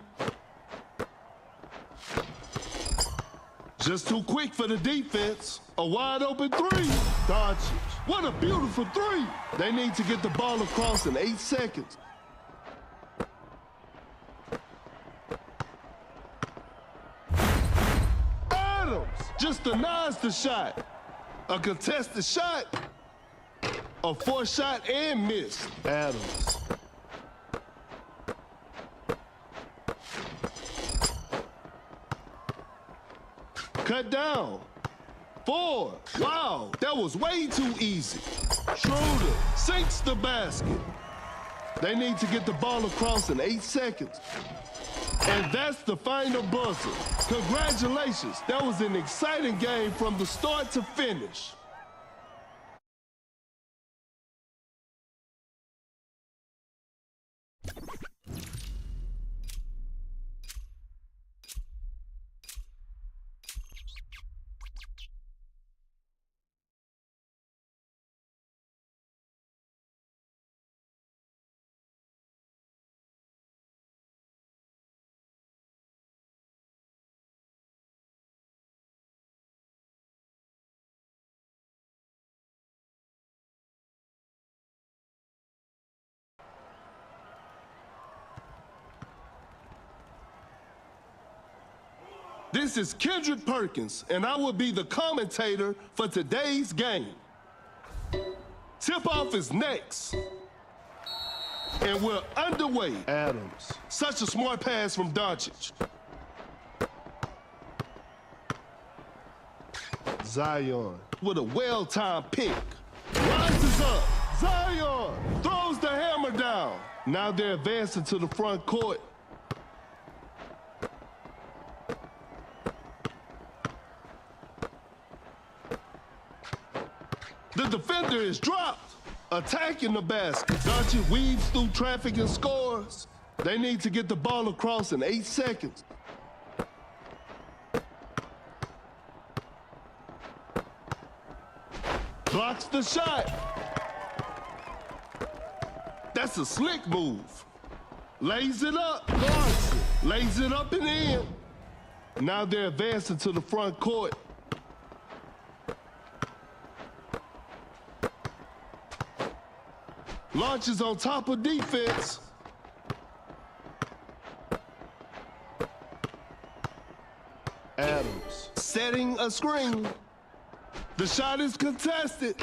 Just too quick for the defense. A wide open 3. Doncic. What a beautiful 3. They need to get the ball across in 8 seconds. Adams just denies the shot. A contested shot. A forced shot and missed. Adams. Cut down. 4. Wow, that was way too easy. Schroeder sinks the basket. They need to get the ball across in 8 seconds. And that's the final buzzer. Congratulations. That was an exciting game from the start to finish. This is Kendrick Perkins, and I will be the commentator for today's game. Tip-off is next. And we're underway. Adams. Such a smart pass from Doncic. Zion with a well-timed pick. Rises up. Zion throws the hammer down. Now they're advancing to the front court. The defender is dropped. Attacking the basket. Dodgy weaves through traffic and scores. They need to get the ball across in 8 seconds. Blocks the shot. That's a slick move. Lays it up. Guards it. Lays it up and in. Now they're advancing to the front court. Launches on top of defense. Adams setting a screen. The shot is contested.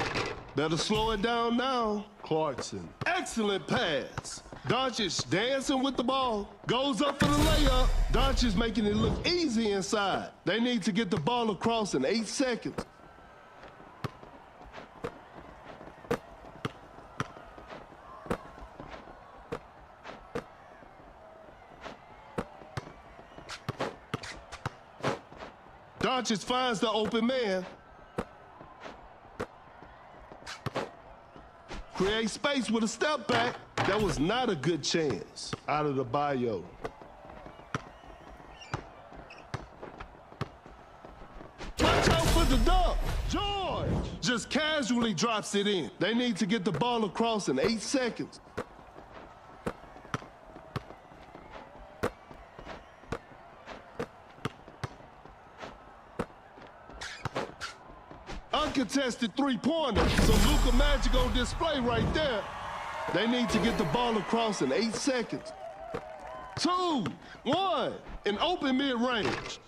Better slow it down now. Clarkson. Excellent pass. Doncic dancing with the ball. Goes up for the layup. Doncic making it look easy inside. They need to get the ball across in 8 seconds. Doncic finds the open man. Create space with a step back. That was not a good chance. Out of the bio. Watch out for the dunk. George just casually drops it in. They need to get the ball across in 8 seconds. Uncontested three-pointer. Some Luka magic on display right there. They need to get the ball across in 8 seconds. 2, 1, an open mid-range.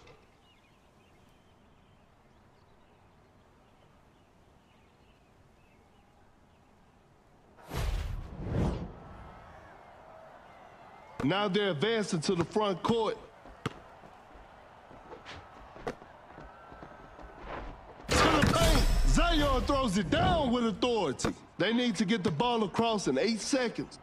Now they're advancing to the front court. Zion throws it down with authority. They need to get the ball across in 8 seconds.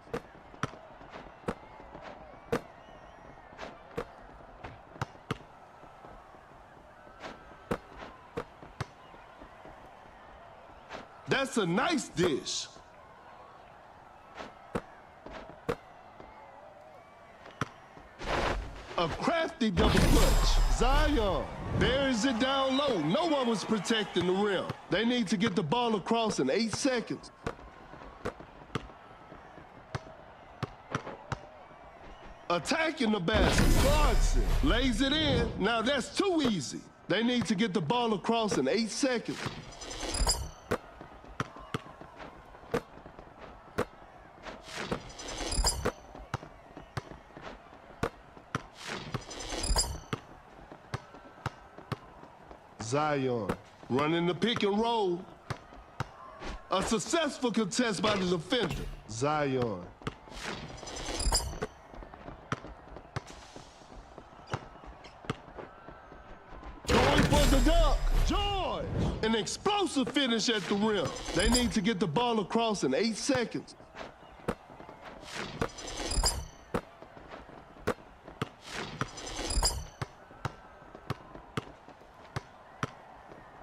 That's a nice dish. A crafty double clutch. Zion buries it down low. No one was protecting the rim. They need to get the ball across in 8 seconds. Attacking the basket. Clarkson lays it in. Now that's too easy. They need to get the ball across in 8 seconds. Zion running the pick and roll. A successful contest by the defender. Zion. Going for the dunk. George. An explosive finish at the rim. They need to get the ball across in 8 seconds.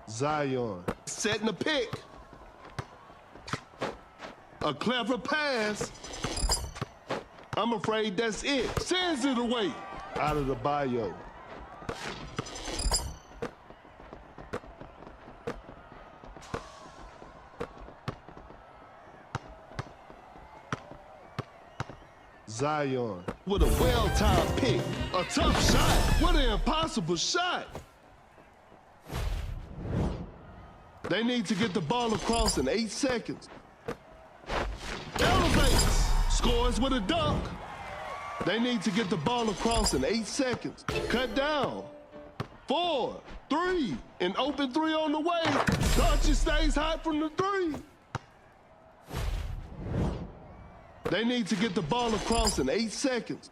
Zion setting a pick. A clever pass. I'm afraid that's it. Sends it away. Out of the bio. Zion with a well-timed pick. A tough shot. What an impossible shot. They need to get the ball across in 8 seconds. Elevates. Scores with a dunk. They need to get the ball across in 8 seconds. Cut down. 4, 3, an open three on the way. Doncic stays hot from the three. They need to get the ball across in 8 seconds.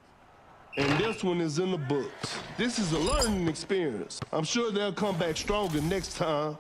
And this one is in the books. This is a learning experience. I'm sure they'll come back stronger next time.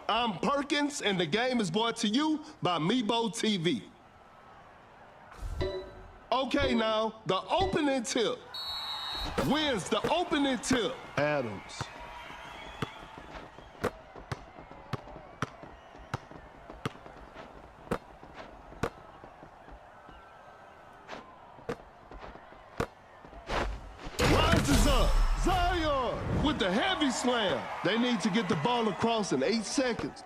I'm Perkins, and the game is brought to you by Mibo TV. Okay, now, the opening tip. Wins the opening tip. Adams. Rises up. Zion with the heavy slam. They need to get the ball across in 8 seconds.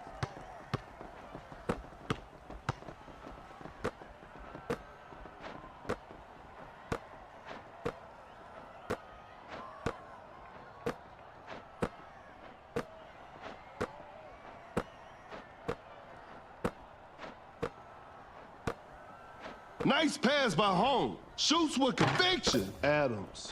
Nice pass by Home. Shoots with conviction. Adams.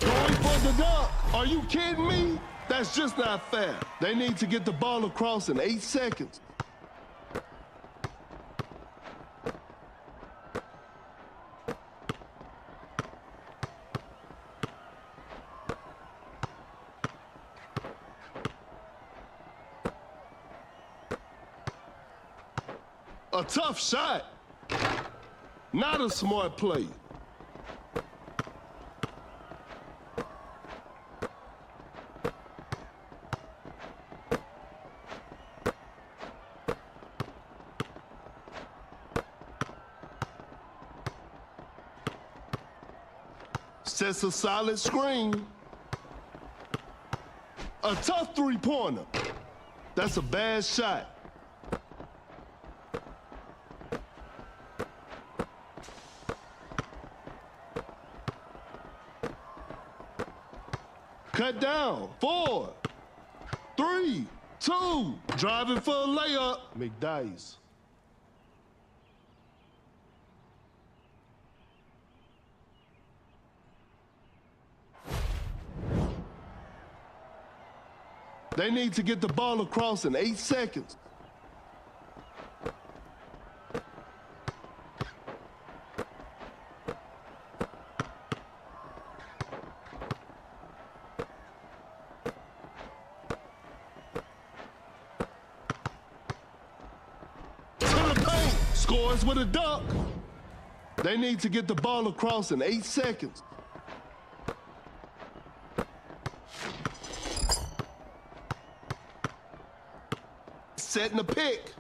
Going for the dunk. Are you kidding me? That's just not fair. They need to get the ball across in 8 seconds. A tough shot. Not a smart play. Sets a solid screen. A tough three-pointer. That's a bad shot. Cut down. 4, 3, 2. Driving for a layup. McDice. They need to get the ball across in 8 seconds. Scores with a dunk. They need to get the ball across in 8 seconds. Setting a pick.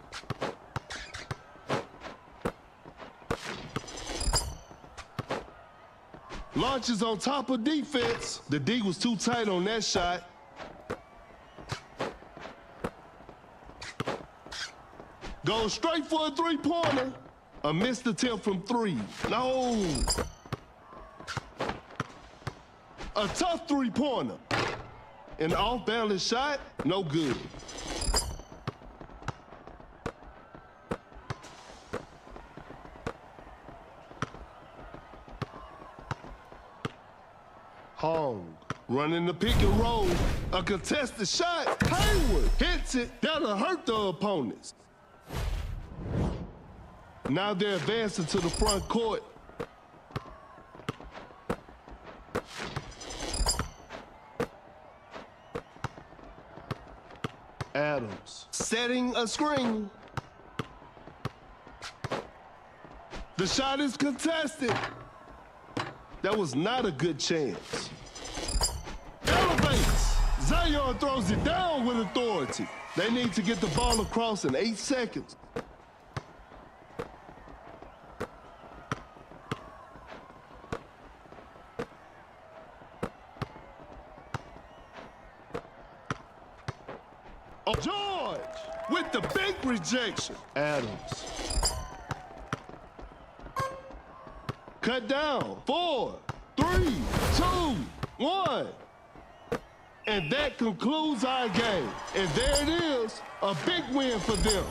Launches on top of defense. The D was too tight on that shot. Goes straight for a three-pointer. A missed attempt from 3. No. A tough three-pointer. An off-balance shot, no good. Hong running the pick and roll. A contested shot. Hayward hits it. That'll hurt the opponents. Now they're advancing to the front court. Adams setting a screen. The shot is contested. That was not a good chance. Elevates. Zion throws it down with authority. They need to get the ball across in 8 seconds. Oh, George with the big rejection. Adams. Cut down. 4, 3, 2, 1. And that concludes our game. And there it is, a big win for them.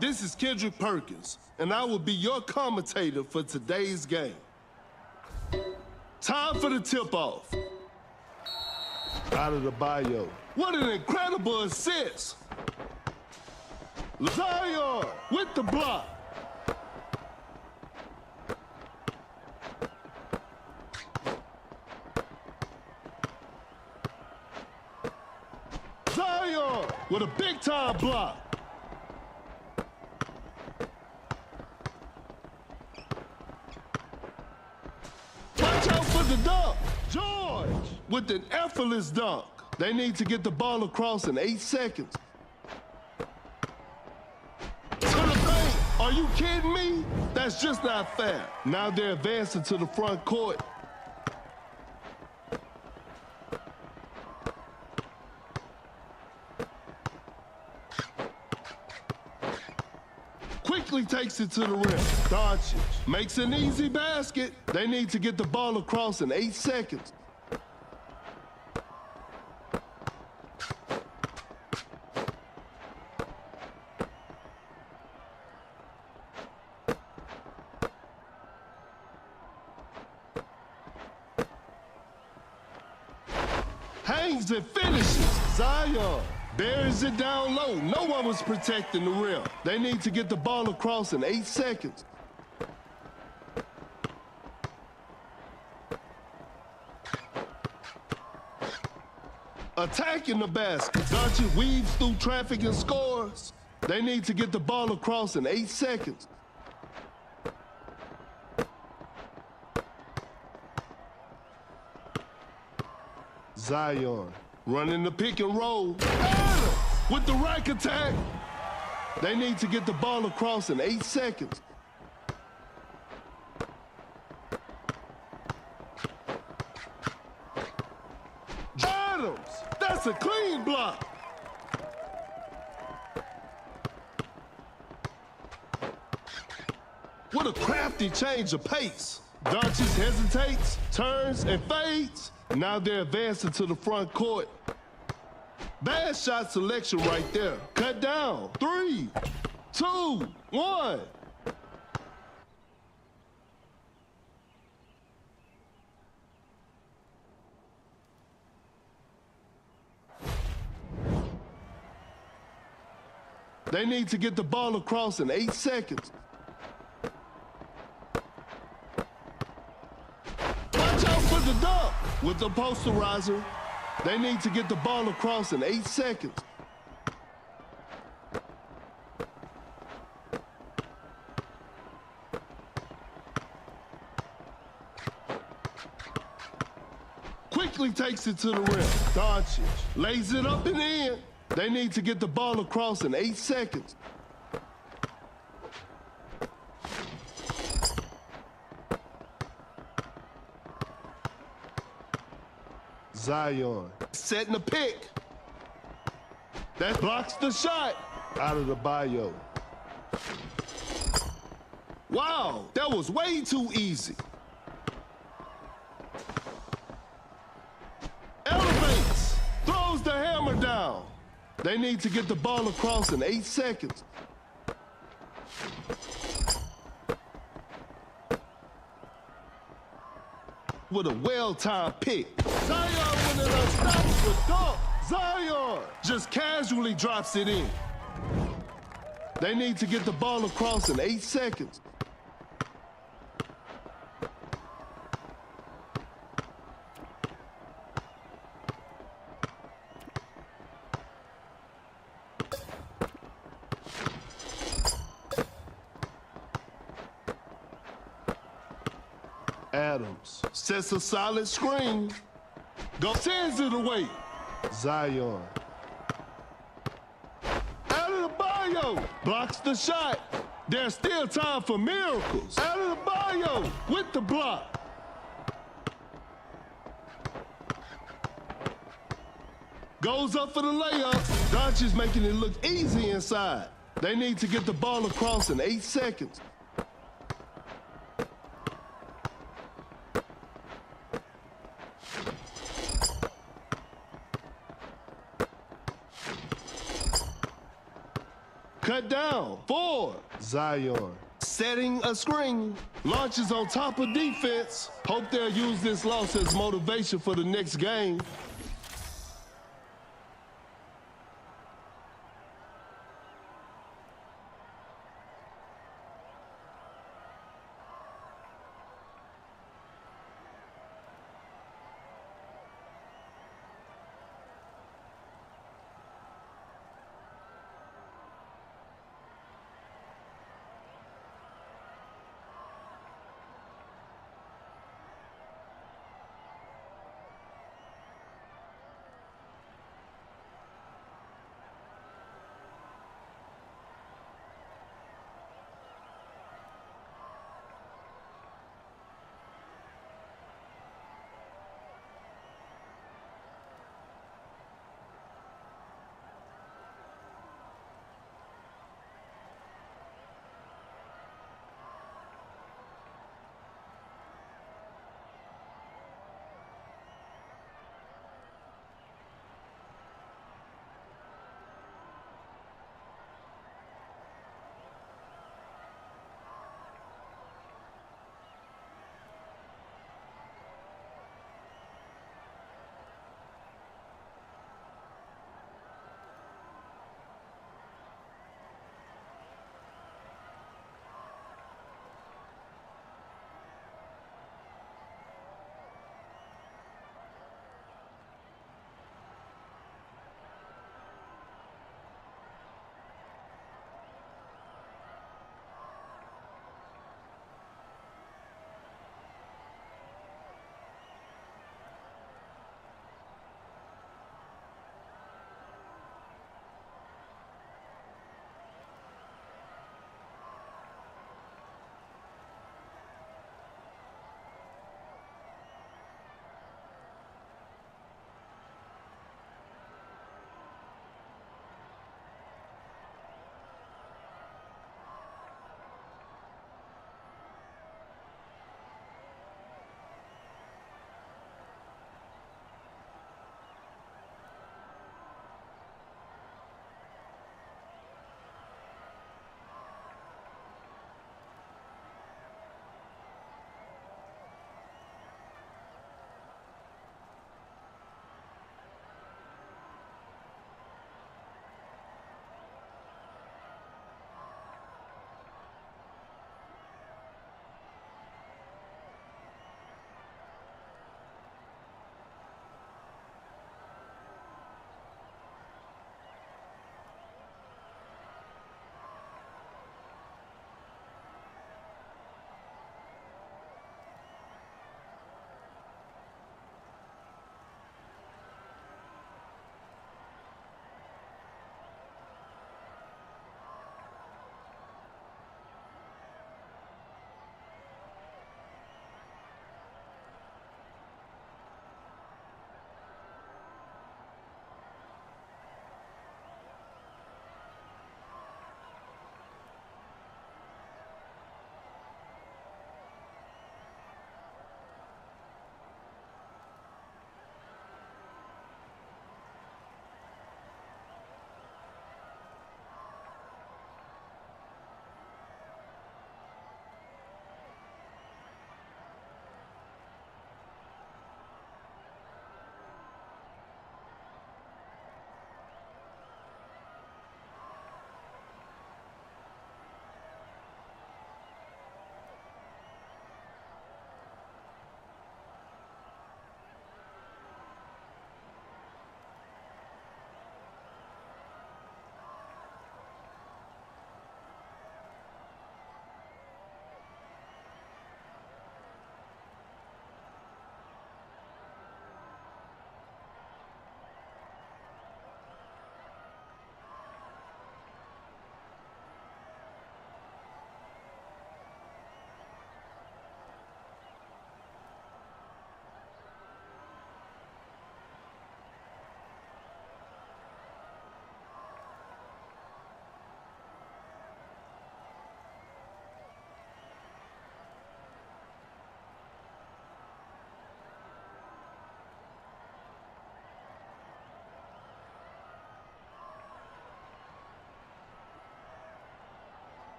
This is Kendrick Perkins, and I will be your commentator for today's game. Time for the tip-off. Out of the bio. What an incredible assist! Zion with the block. Zion with a big-time block. Watch out for the dunk. George with an effortless dunk. They need to get the ball across in 8 seconds. To the paint. Are you kidding me? That's just not fair. Now they're advancing to the front court. Quickly takes it to the rim. Doncic makes an easy basket. They need to get the ball across in 8 seconds. Hangs and finishes. Zion buries it down low. No one was protecting the rim. They need to get the ball across in 8 seconds. Attacking the basket. Doncic weaves through traffic and scores. They need to get the ball across in 8 seconds. Zion running the pick and roll. Adams with the rack attack. They need to get the ball across in 8 seconds. Adams, that's a clean block. What a crafty change of pace. Doncic hesitates, turns, and fades. Now they're advancing to the front court. Bad shot selection right there. Cut down. 3, 2, 1. They need to get the ball across in 8 seconds. Watch out for the dunk. With the posterizer, they need to get the ball across in 8 seconds. Quickly takes it to the rim. Doncic lays it up and in. They need to get the ball across in 8 seconds. Zion setting the pick. That blocks the shot. Out of the bio. Wow, that was way too easy. Elevates, throws the hammer down. They need to get the ball across in 8 seconds. With a well-timed pick. Zion with an unstoppable dunk. Zion just casually drops it in. They need to get the ball across in 8 seconds. Adams sets a solid screen. Go sends it away. Zion. Out of the bio. Blocks the shot. There's still time for miracles. Out of the bio with the block. Goes up for the layup. Doncic making it look easy inside. They need to get the ball across in 8 seconds. cut down for Zion. Setting a screen. Launches on top of defense. Hope they'll use this loss as motivation for the next game.